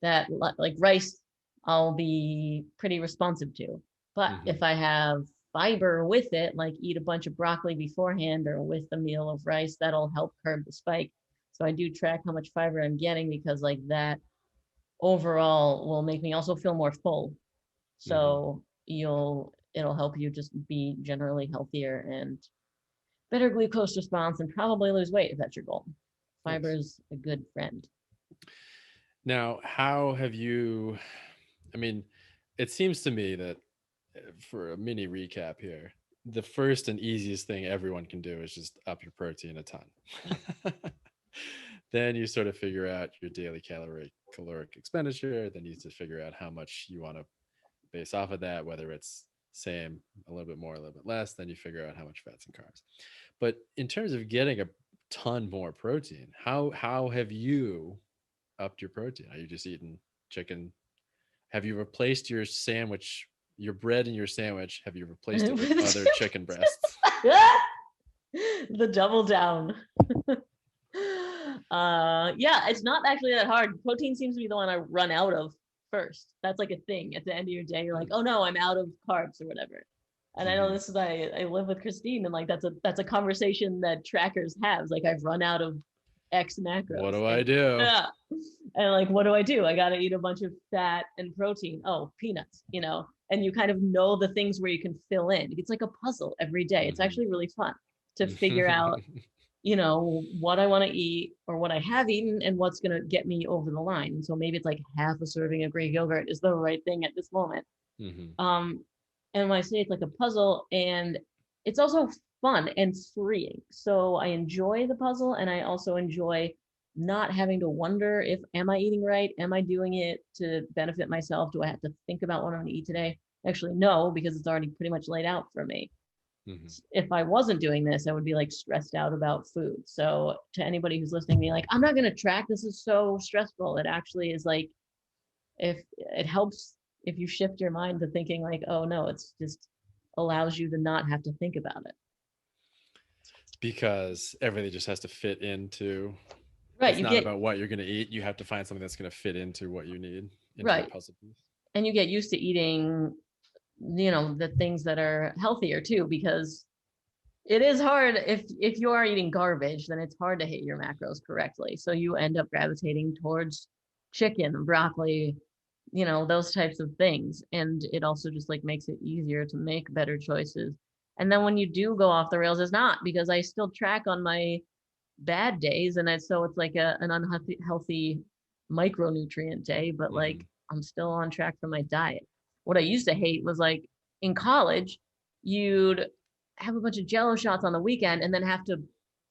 that like rice, I'll be pretty responsive to. But Mm-hmm. if I have fiber with it, like eat a bunch of broccoli beforehand or with a meal of rice, that'll help curb the spike. So I do track how much fiber I'm getting because like that overall will make me also feel more full. Mm-hmm. So it'll help you just be generally healthier and better glucose response and probably lose weight if that's your goal. Fiber Nice. is a good friend. Now, how have you? I mean, it seems to me that for a mini recap here, the first and easiest thing everyone can do is just up your protein a ton. Then you sort of figure out your daily caloric expenditure. Then you need to figure out how much you want to base off of that, whether it's same, a little bit more, a little bit less. Then you figure out how much fats and carbs. But in terms of getting a ton more protein, how have you upped your protein? Are you just eating chicken? Have you replaced your sandwich, your bread in your sandwich? Have you replaced it with other chicken breasts? The double down. Yeah, it's not actually that hard. Protein seems to be the one I run out of first. That's like a thing. At the end of your day, you're like, oh no, I'm out of carbs or whatever. And I know this is I live with Christine, and like that's a conversation that trackers have. Like I've run out of X macros. What do I do? Yeah. And like, what do I do? I got to eat a bunch of fat and protein. Oh, peanuts, and you kind of know the things where you can fill in. It's like a puzzle every day. It's actually really fun to figure out, what I want to eat or what I have eaten and what's going to get me over the line. And so maybe it's like half a serving of Greek yogurt is the right thing at this moment. And when I say it's like a puzzle, and it's also fun and freeing. So I enjoy the puzzle, and I also enjoy not having to wonder if am I eating right? Am I doing it to benefit myself? Do I have to think about what I'm going to eat today? Actually, no, because it's already pretty much laid out for me. If I wasn't doing this, I would be like stressed out about food. So to anybody who's listening, be like, I'm not going to track. This is so stressful. It actually is like, if it helps if you shift your mind to thinking like, oh no, it's just allows you to not have to think about it. Because everything just has to fit into. Right. It's not about what you're going to eat. You have to find something that's going to fit into what you need. Into the puzzle piece. And you get used to eating, the things that are healthier too, because It is hard if you are eating garbage, then it's hard to hit your macros correctly. So you end up gravitating towards chicken, broccoli, those types of things. And it also just like makes it easier to make better choices. And then when you do go off the rails, it's not, because I still track on my bad days, and so it's like an unhealthy healthy micronutrient day, but like Mhm. I'm still on track for my diet. What I used to hate was like in college, you'd have a bunch of jello shots on the weekend and then have to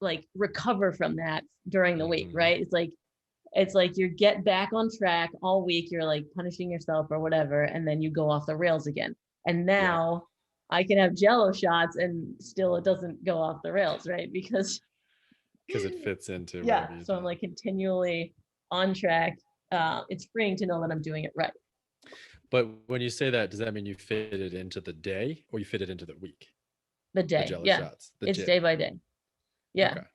like recover from that during the week, Mhm. right? It's like you get back on track all week, you're like punishing yourself or whatever, and then you go off the rails again. And Yeah, now I can have jello shots and still it doesn't go off the rails, right? Because because it fits into yeah, whatever you so I'm did. like continually on track. It's freeing to know that I'm doing it right. But when you say that, does that mean you fit it into the day or you fit it into the week? The The day, jello yeah, shots, the it's day day. by day. Yeah, Okay.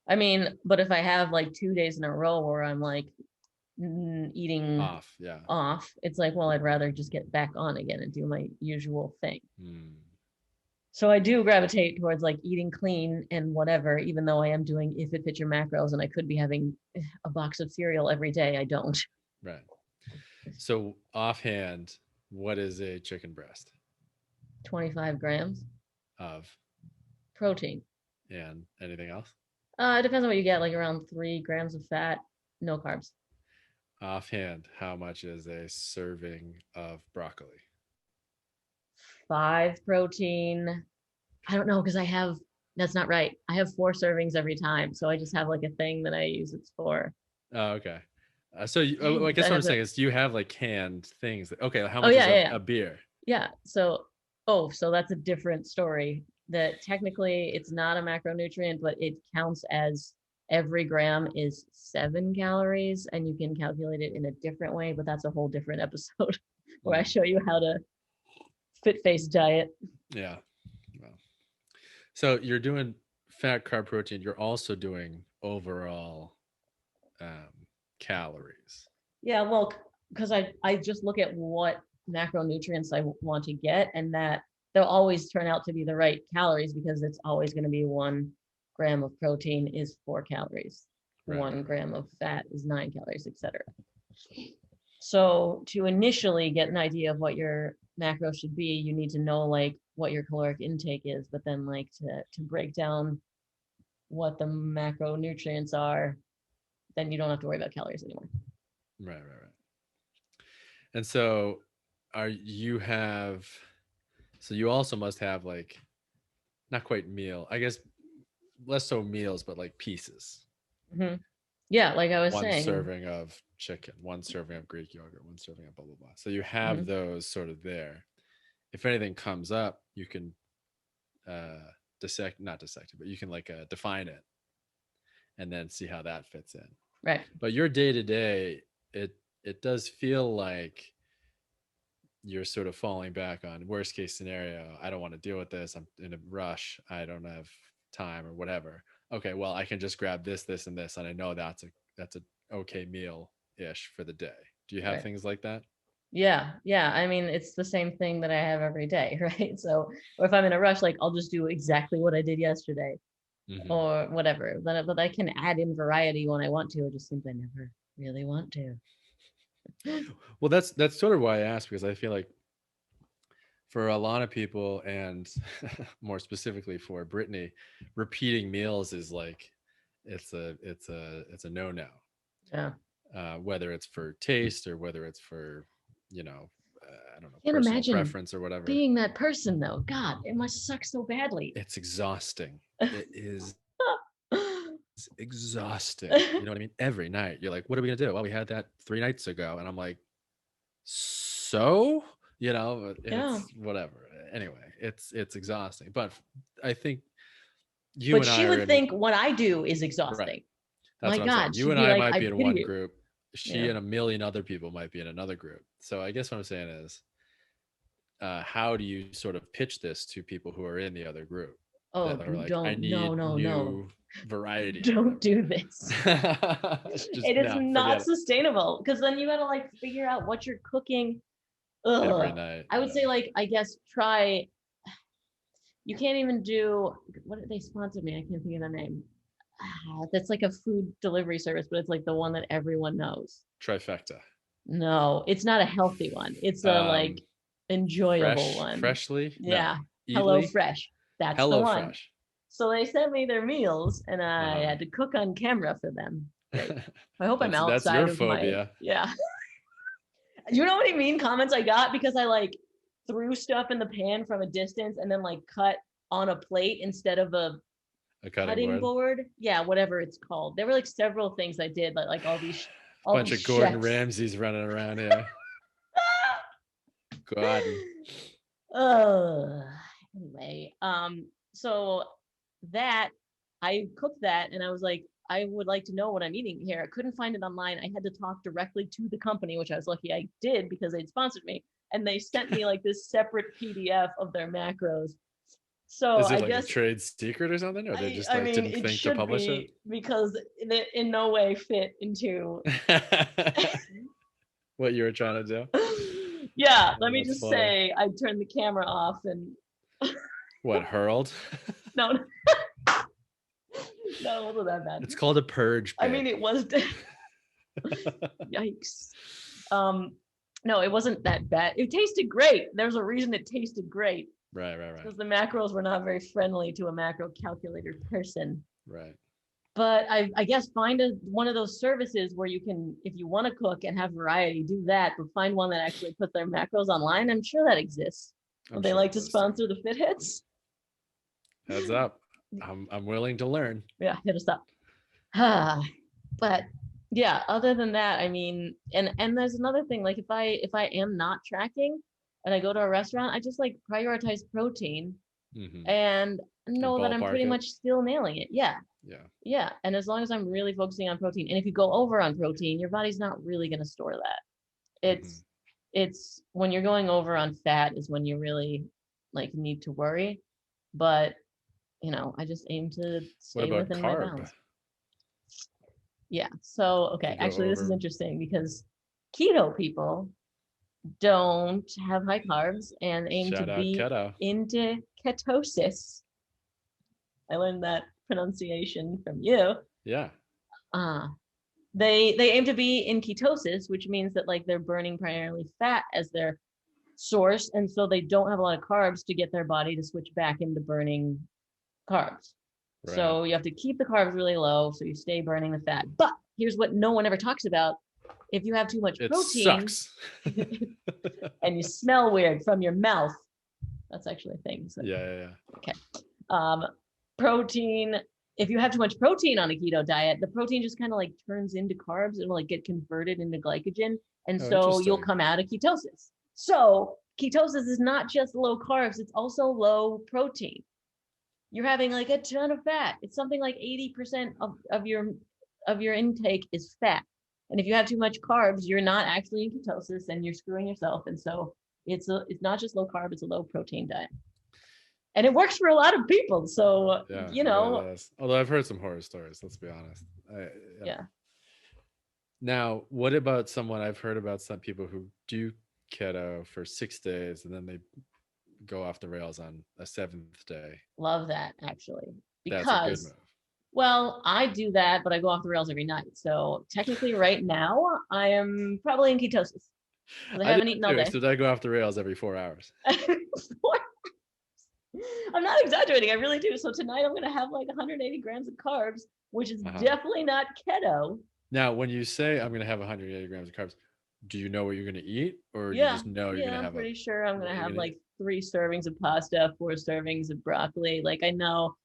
I mean, but if I have like 2 days in a row where I'm like eating Off. Yeah. off, it's like, well, I'd rather just get back on again and do my usual thing. Hmm. So I do gravitate towards like eating clean and whatever, even though I am doing if it fits your macros and I could be having a box of cereal every day. I don't. Right. So offhand, what is a chicken breast 25 grams of, protein. and anything else? It depends on what you get, like around 3 grams of fat, no carbs. Offhand, how much is a serving of broccoli? 5 protein. I don't know because that's not right. I have 4 servings every time. So I just have like a thing that I use it for. Oh, okay. So I Dang, guess I what I'm have to. saying is, do you have like canned things? Okay, how Oh, much is yeah, yeah, a yeah. beer? Yeah. So that's a different story. That technically it's not a macronutrient, but it counts as every gram is 7 calories, and you can calculate it in a different way. But that's a whole different episode where I Hmm. show you how to fit face diet. Yeah. Well, so you're doing fat, carb, protein. You're also doing overall calories. Yeah, well, because I just look at what macronutrients I want to get, and that they'll always turn out to be the right calories because it's always going to be 1 gram of protein is 4 calories, Right, one right, right. gram of fat is 9 calories, etc. So to initially get an idea of what your macro should be, you need to know like what your caloric intake is, but then like to break down what the macronutrients are, then you don't have to worry about calories anymore. Right, right, right. And so are you have so you also must have like not quite meal, I guess less so meals, but like pieces. Hmm. Yeah, like I was One saying. serving of chicken, one serving of Greek yogurt, one serving of blah blah blah. So you have Mhm. those sort of there. If anything comes up, you can not dissect it, but you can like define it and then see how that fits in. Right. But your day to day, it does feel like you're sort of falling back on worst case scenario. I don't want to deal with this. I'm in a rush. I don't have time or whatever. Okay, well, I can just grab this, and this, and I know that's a okay meal ish for the day. Do you have Right. things like that? Yeah. Yeah. I mean, it's the same thing that I have every day, right? So, or if I'm in a rush, like I'll just do exactly what I did yesterday Hmm. or whatever. But I can add in variety when I want to. It just seems I never really want to. Well, that's sort of why I asked, because I feel like for a lot of people, and more specifically for Brittany, repeating meals is like it's a no-no. Yeah. Whether it's for taste or whether it's for, you know, I don't know, Can't personal imagine preference or whatever. being that person though. God, it must suck so badly. It's exhausting. It is exhausting. You know what I mean? Every night you're like, what are we gonna do? Well, we had that 3 nights ago, and I'm like, so, Yeah. it's whatever. Anyway, it's exhausting. But I think you But and she I are would in think what I do is right. exhausting. That's My what I'm saying. God, You she'd and be I like, might I be in pity one you. group. She Yeah. and a million other people might be in another group. So I guess what I'm saying is, how do you sort of pitch this to people who are in the other group Oh, that are like, I don't, no, need no, no. new variety or Don't whatever? do this. Just It is no, forget not it. sustainable because then you gotta like figure out what you're cooking. Every Ugh. night. I would Yeah. say like I guess try You can't even do, what did they sponsor me? I can't think of the name. That's like a food delivery service, but it's like the one that everyone knows. Trifecta. No, it's not a healthy one. It's a like enjoyable one. Freshly? Yeah. No. Hello Fresh. That's the one. Fresh. So they sent me their meals and I had to cook on camera for them. Great. I hope I'm outside that's your of phobia. Yeah. You know what I mean? Comments I got because I like threw stuff in the pan from a distance and then like cut on a plate instead of a cutting board. Yeah, whatever it's called. There were like several things I did, like all these bunch of Gordon Ramsays running around here. God. Anyway, so that I cooked that and I was like, I would like to know what I'm eating here. I couldn't find it online. I had to talk directly to the company, which I was lucky I did because they'd sponsored me. And they sent me like this separate PDF of their macros. So is it like a trade secret or something? Or they just didn't think to publish it? Because it in no way fit into what you were trying to do. Yeah, let me just say I turned the camera off and what, hurled? No, it wasn't that bad. It's called a purge. Babe. I mean, it was. Yikes. No, it wasn't that bad. It tasted great. There's a reason it tasted great. Right. Because the macros were not very friendly to a macro calculator person. Right. But I guess find one of those services where you can, if you want to cook and have variety, do that. But find one that actually puts their macros online. I'm sure that exists. Would they like to sponsor the Fit Hits? Heads up. I'm willing to learn. Yeah, hit us up. But yeah, other than that, I mean, and there's another thing, like if I am not tracking and I go to a restaurant, I just like prioritize protein and know that I'm pretty much still nailing it. Yeah. And as long as I'm really focusing on protein, and if you go over on protein, your body's not really going to store that. It's when you're going over on fat is when you really like need to worry. But I just aim to stay within my bounds. Yeah. So, okay. Actually, this is interesting because keto people don't have high carbs and aim to be into ketosis. I learned that pronunciation from you. Yeah. They aim to be in ketosis, which means that like they're burning primarily fat as their source, and so they don't have a lot of carbs to get their body to switch back into burning carbs. Right. So you have to keep the carbs really low so you stay burning the fat. But here's what no one ever talks about. If you have too much protein sucks. and you smell weird from your mouth, that's actually a thing. So, yeah. Okay. Protein, if you have too much protein on a keto diet, the protein just kind of like turns into carbs. It'll like get converted into glycogen. And so you'll come out of ketosis. So ketosis is not just low carbs, it's also low protein. You're having like a ton of fat. It's something like 80% of your intake is fat. And if you have too much carbs, you're not actually in ketosis and you're screwing yourself. And so it's not just low carb, it's a low protein diet. And it works for a lot of people. So, Really, although I've heard some horror stories, let's be honest. Yeah. Now, what about I've heard about some people who do keto for 6 days and then they go off the rails on a 7th day. Love that, actually. Because, that's a good move. Well, I do that, but I go off the rails every night. So technically right now, I am probably in ketosis. I haven't eaten all day. So I go off the rails every 4 hours. I'm not exaggerating. I really do. So tonight I'm going to have like 180 grams of carbs, which is definitely not keto. Now, when you say I'm going to have 180 grams of carbs, do you know what you're going to eat? Or do you just know you're going to have I'm pretty sure I'm going to have like 3 servings of pasta, 4 servings of broccoli. Like I know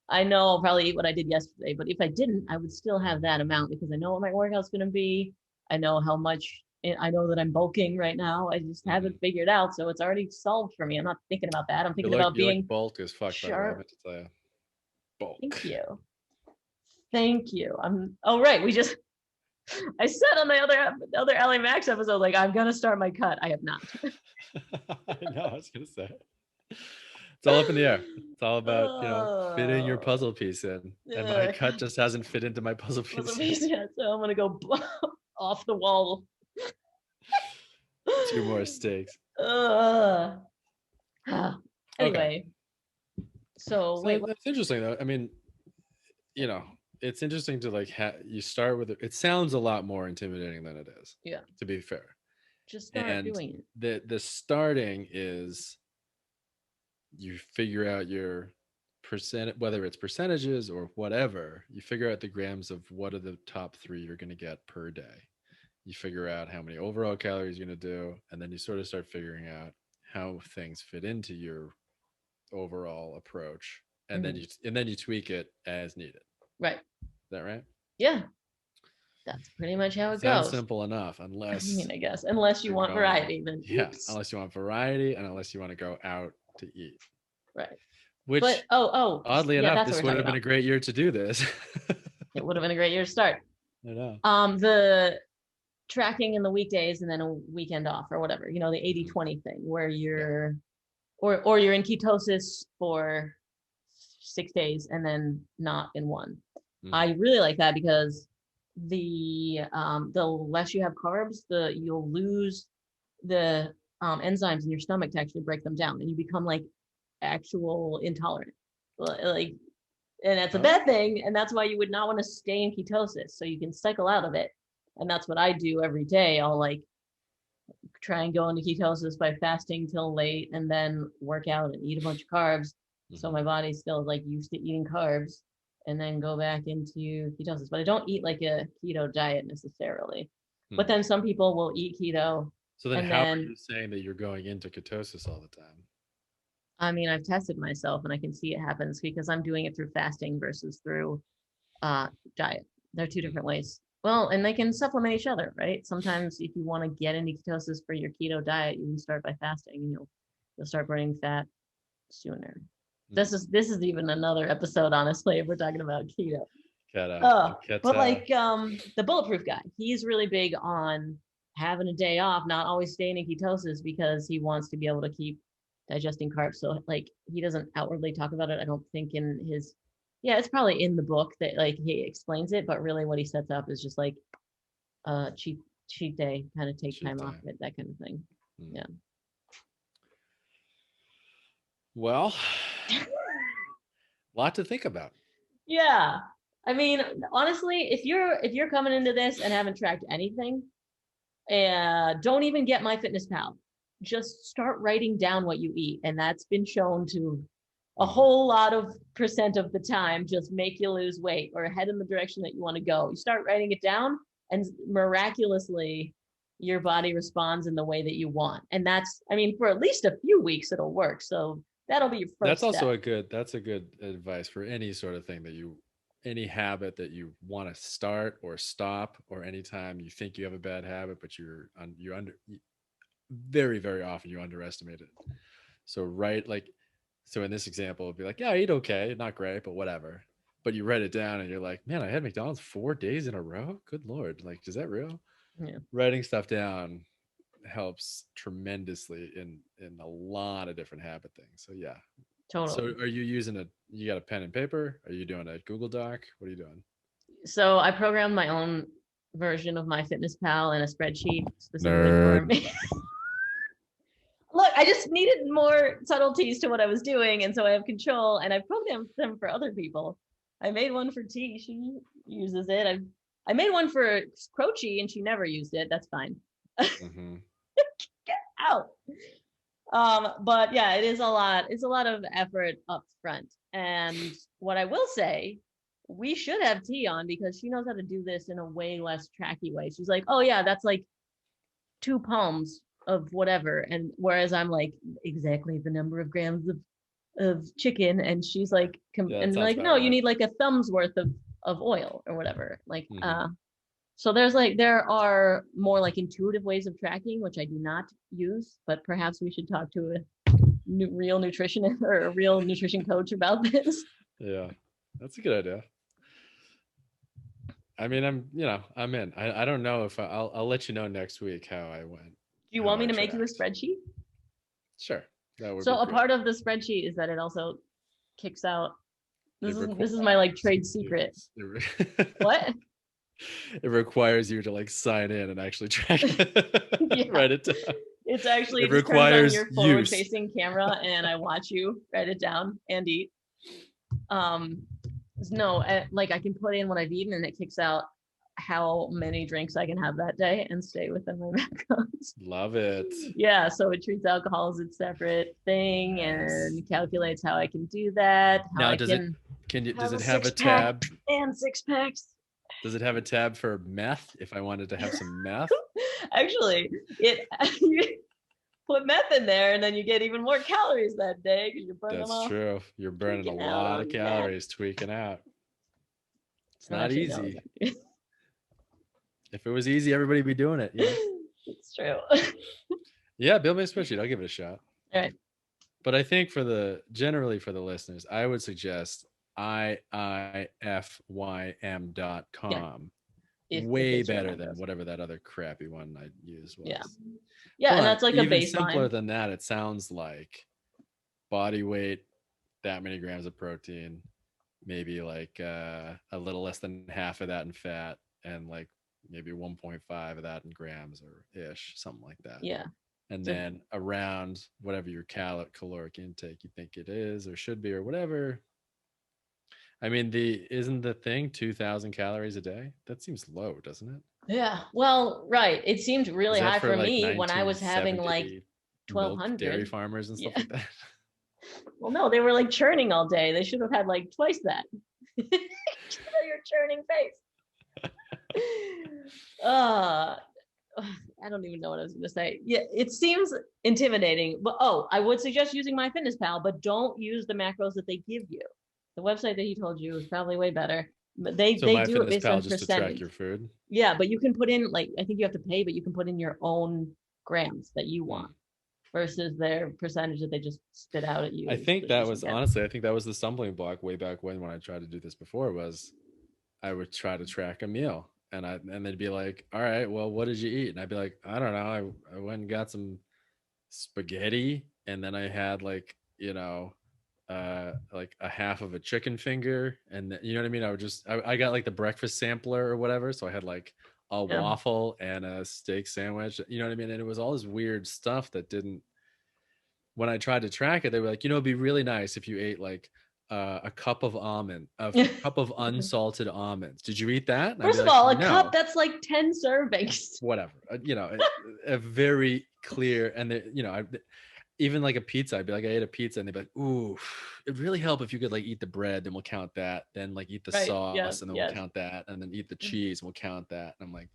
I'll probably eat what I did yesterday, but if I didn't, I would still have that amount because I know what my workout's going to be. I know how much, I know that I'm bulking right now. I just haven't figured out. So it's already solved for me. I'm not thinking about that. I'm thinking about being bulk as fuck. By the way, I meant to tell you. Bulk. Thank you. Right. I said on the other LA Max episode, like, I'm going to start my cut. I have not. I know. I was going to say. It's all up in the air. It's all about, fitting your puzzle piece in. And my cut just hasn't fit into my puzzle piece yet. So I'm going to go off the wall. 2 more steaks. Anyway. So wait, that's interesting though. I mean, it's interesting to like you start with it sounds a lot more intimidating than it is, yeah, to be fair. just start And doing it. the starting is you figure out your percent, whether it's percentages or whatever, you figure out the grams of what are the top 3 you're going to get per day. You figure out how many overall calories you're going to do, and then you sort of start figuring out how things fit into your overall approach, and then you tweak it as needed. Right. Is that right? Yeah. That's pretty much how it Sounds goes. simple enough, unless I mean, I guess unless you want variety, then unless you want variety, and unless you want to go out to eat. Right. Which, but oddly yeah, enough, that's this would have been a great year to do this. It would have been a great year to start. I know. The tracking in the weekdays and then a weekend off or whatever, the 80-20 thing where you're or you're in ketosis for 6 days and then not in one. I really like that because the less you have carbs, you'll lose the enzymes in your stomach to actually break them down, and you become like actual intolerant. Like, and that's a bad thing, and that's why you would not want to stay in ketosis, so you can cycle out of it. And that's what I do every day. I'll like try and go into ketosis by fasting till late and then work out and eat a bunch of carbs. So my body's still like used to eating carbs, and then go back into ketosis. But I don't eat like a keto diet necessarily. But then some people will eat keto. So then how are you saying that you're going into ketosis all the time? I mean, I've tested myself and I can see it happens because I'm doing it through fasting versus through diet. They're two different ways. Well, and they can supplement each other, right? Sometimes if you want to get into ketosis for your keto diet, you can start by fasting and you'll start burning fat sooner. This is even another episode, honestly, if we're talking about keto. But like the Bulletproof guy, he's really big on having a day off, not always staying in ketosis because he wants to be able to keep digesting carbs. So like he doesn't outwardly talk about it, I don't think, in his it's probably in the book that like he explains it, but really what he sets up is just like cheat day, kind of take time off it, that kind of thing. Yeah. Well, a lot to think about. Yeah. I mean, honestly, if you're coming into this and haven't tracked anything, don't even get MyFitnessPal. Just start writing down what you eat, and that's been shown to a whole lot of % of the time just make you lose weight or head in the direction that you want to go. You start writing it down, and miraculously your body responds in the way that you want. And that's, I mean, for at least a few weeks it'll work. So that'll be your first step. That's a good advice for any sort of thing any habit that you want to start or stop, or anytime you think you have a bad habit, but very, very often you underestimate it. So so in this example, it'd be like, yeah, I eat okay, not great, but whatever. But you write it down and you're like, man, I had McDonald's 4 days in a row. Good Lord. Like, is that real? Yeah. Writing stuff down helps tremendously in a lot of different habit things. So yeah. Totally. So are you you got a pen and paper? Are you doing a Google Doc? What are you doing? So I programmed my own version of MyFitnessPal in a spreadsheet specifically for me. Look, I just needed more subtleties to what I was doing, and so I have control, and I programmed them for other people. I made one for T. She uses it. I made one for Croce, and she never used it. That's fine. Get out. But yeah, it is a lot. It's a lot of effort up front. And what I will say, we should have T on because she knows how to do this in a way less tracky way. She's like, oh yeah, that's like 2 palms of whatever, and whereas I'm like exactly the number of grams of chicken, and she's like and like, no, you need like a thumb's worth of oil or whatever, like so there are more like intuitive ways of tracking, which I do not use, but perhaps we should talk to a real nutritionist or a real nutrition coach about this. Yeah, that's a good idea. I mean, I'm in. I don't know if I'll let you know next week how I went. Do you want me to make you a spreadsheet? Sure. That would so be a great. part of the spreadsheet is that it also kicks out. This is my like trade secret. What? It requires you to like sign in and actually track it. Write it down. It's actually it requires your forward-facing camera, and I watch you write it down and eat. No, like I can put in what I've eaten and it kicks out how many drinks I can have that day and stay within my macros. Love it. Yeah, so it treats alcohol as a separate thing and calculates how I can do that. How Now, I does it have a pack tab? and 6 packs. Does it have a tab for meth if I wanted to have some meth? Actually, you put meth in there and then you get even more calories that day because you're burning them That's off. true. You're burning a lot of calories tweaking out. It's not easy. If it was easy, everybody'd be doing it. You know? It's true. Yeah, build me a spreadsheet. I'll give it a shot. All right. But I think generally for the listeners, I would suggest iifym.com. Yeah. Way better than whatever that other crappy one I used was. Yeah. Yeah, and that's like a baseline. Even simpler than that, it sounds like body weight, that many grams of protein, maybe like a little less than half of that in fat, and like maybe 1.5 of that in grams or ish, something like that. Yeah. And then around whatever your caloric intake you think it is or should be or whatever. I mean, isn't the thing 2,000 calories a day? That seems low, doesn't it? Yeah. Well, right. It seemed really high for me when I was having like 1,200 dairy farmers and stuff like that. Well, no, they were like churning all day. They should have had like twice that. Your churning face. I don't even know what I was going to say. Yeah, it seems intimidating. But I would suggest using MyFitnessPal, but don't use the macros that they give you. The website that he told you is probably way better. But they do it based on percentage. To track your food. Yeah, but you can put in I think you have to pay, but you can put in your own grams that you want versus their percentage that they just spit out at you. I think that was the stumbling block way back when I tried to do this before was I would try to track a meal and they'd be like, all right, well, what did you eat? And I'd be like, I don't know. I went and got some spaghetti and then I had like a half of a chicken finger and you know what I mean? I got like the breakfast sampler or whatever. So I had like a waffle and a steak sandwich, you know what I mean? And it was all this weird stuff that when I tried to track it, they were like, it'd be really nice if you ate like a cup of unsalted almonds. Did you eat that? First of all, a cup, that's like 10 servings. Whatever. A very clear, and even like a pizza, I'd be like, I ate a pizza, and they'd be like, ooh, it'd really help if you could like eat the bread, then we'll count that. Then like eat the sauce, and then we'll count that, and then eat the cheese, and we'll count that. And I'm like,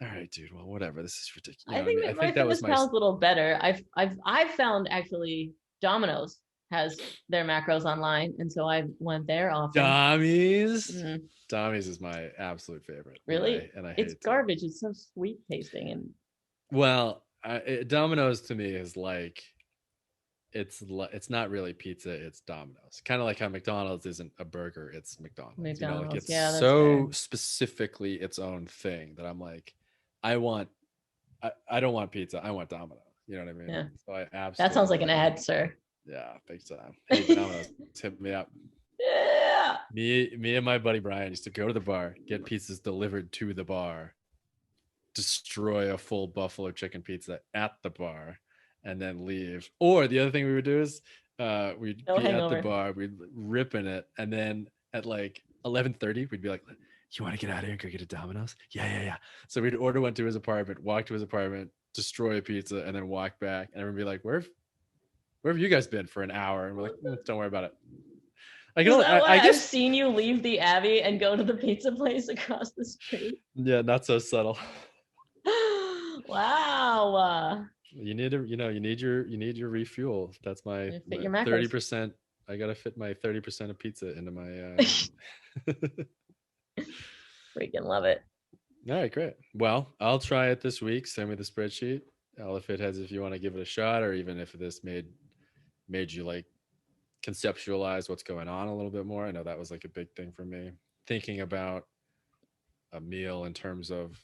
all right, dude. Well, whatever. This is ridiculous. I think that was a little better. I've found actually Domino's has their macros online, and so I went there often. Dommies. Mm-hmm. Dommies is my absolute favorite. Really? And I hate it garbage. It's so sweet tasting and. Well. Domino's to me is like it's not really pizza, it's Domino's. Kind of like how McDonald's isn't a burger, it's McDonald's. It's so specifically its own thing that I'm like, I don't want pizza, I want Domino's. You know what I mean? Yeah. So I absolutely. That sounds like an ad, sir. Yeah, big time. Hey, Domino's, hit me up. Yeah. Me and my buddy Brian used to go to the bar, get pizzas delivered to the bar, destroy a full buffalo chicken pizza at the bar and then leave. Or the other thing we would do is we'd be at the bar, we'd ripping it, and then at like 11:30 we'd be like, you want to get out of here and go get a Domino's? Yeah. So we'd order one to his apartment, walk to his apartment, destroy a pizza, and then walk back, and everyone would be like, where have you guys been for an hour? And we're like, don't worry about it. I've seen you leave the Abbey and go to the pizza place across the street. Yeah, not so subtle. Wow. You need your refuel. That's my 30%. I gotta fit my 30% of pizza into my freaking love it. All right, great. Well, I'll try it this week. Send me the spreadsheet. If you want to give it a shot, or even if this made you like conceptualize what's going on a little bit more. I know that was like a big thing for me, thinking about a meal in terms of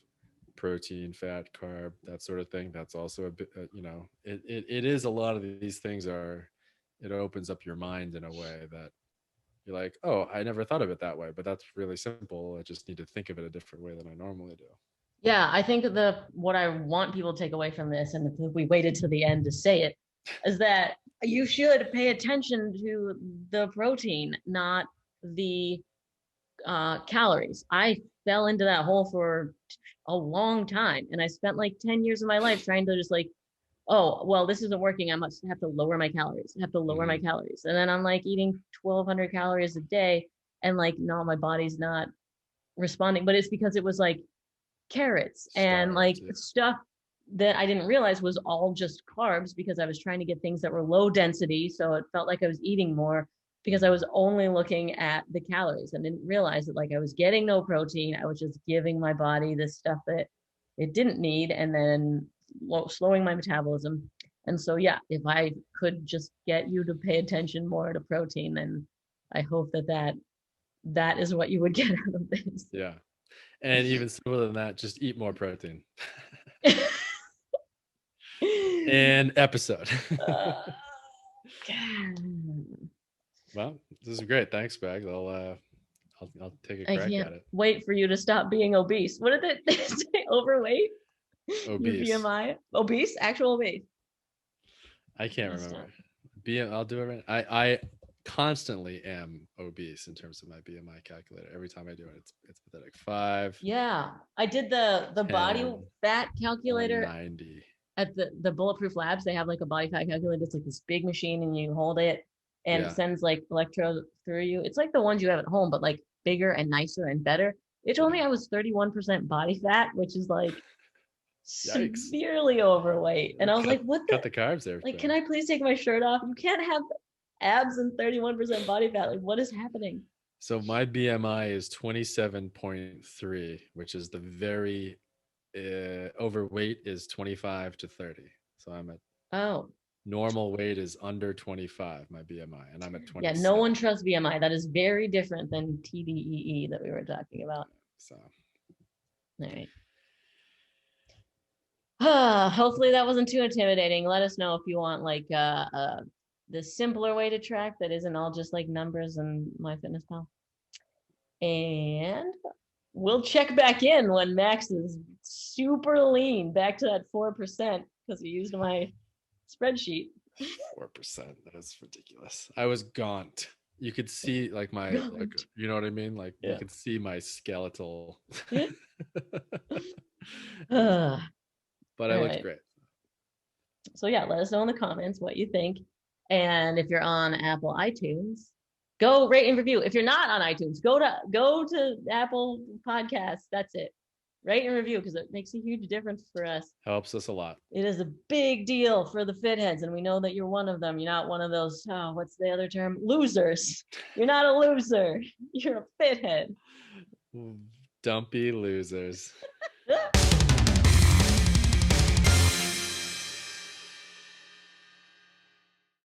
protein, fat, carb, that sort of thing. That's also a bit, it is a lot of these things it opens up your mind in a way that you're like, oh, I never thought of it that way, but that's really simple. I just need to think of it a different way than I normally do. Yeah, I think what I want people to take away from this, and if we waited to the end to say it, is that you should pay attention to the protein, not the calories. I fell into that hole for a long time, and I spent like 10 years of my life trying to just like, oh, well, this isn't working. I must have to lower my calories. I have to lower my calories. And then I'm like eating 1,200 calories a day, and like, no, my body's not responding. But it's because it was like carrots and like stuff that I didn't realize was all just carbs, because I was trying to get things that were low density. So it felt like I was eating more because I was only looking at the calories and didn't realize that like I was getting no protein. I was just giving my body this stuff that it didn't need, and then slowing my metabolism. And so, yeah, if I could just get you to pay attention more to protein, then I hope that is what you would get out of this. Yeah. And even simpler than that, just eat more protein. An episode. Well, this is great. Thanks, Bags. I'll take a crack at it. Wait for you to stop being obese. What did it say? Overweight? Obese. BMI? Obese? Actual obese? I can't remember. I'll do it right. I constantly am obese in terms of my BMI calculator. Every time I do it, it's pathetic. 5. Yeah, I did the 10, body fat calculator 90 at the Bulletproof Labs. They have like a body fat calculator. It's like this big machine, and you hold it, and it sends like electrodes through you. It's like the ones you have at home, but like bigger and nicer and better. It told me I was 31% body fat, which is like Yikes. Severely overweight. And I was like, what cut the carbs there. Like, can I please take my shirt off? You can't have abs and 31% body fat. Like, what is happening? So my BMI is 27.3, which is the very overweight is 25 to 30. So I'm at normal weight is under 25, my BMI, and I'm at 20. Yeah, no one trusts BMI. That is very different than TDEE that we were talking about. So, all right. Hopefully that wasn't too intimidating. Let us know if you want like the simpler way to track that isn't all just like numbers and MyFitnessPal. And we'll check back in when Max is super lean, back to that 4% because he used my spreadsheet. 4%. That is ridiculous. I was gaunt. You could see like my, like, you know what I mean? Like you could see my skeletal. But I looked great. So yeah, let us know in the comments what you think. And if you're on Apple iTunes, go rate and review. If you're not on iTunes, go to Apple Podcasts. That's it. Rate and review, because it makes a huge difference for us. Helps us a lot. It is a big deal for the fitheads, and we know that you're one of them. You're not one of those, what's the other term? Losers. You're not a loser. You're a fithead. Dumpy losers.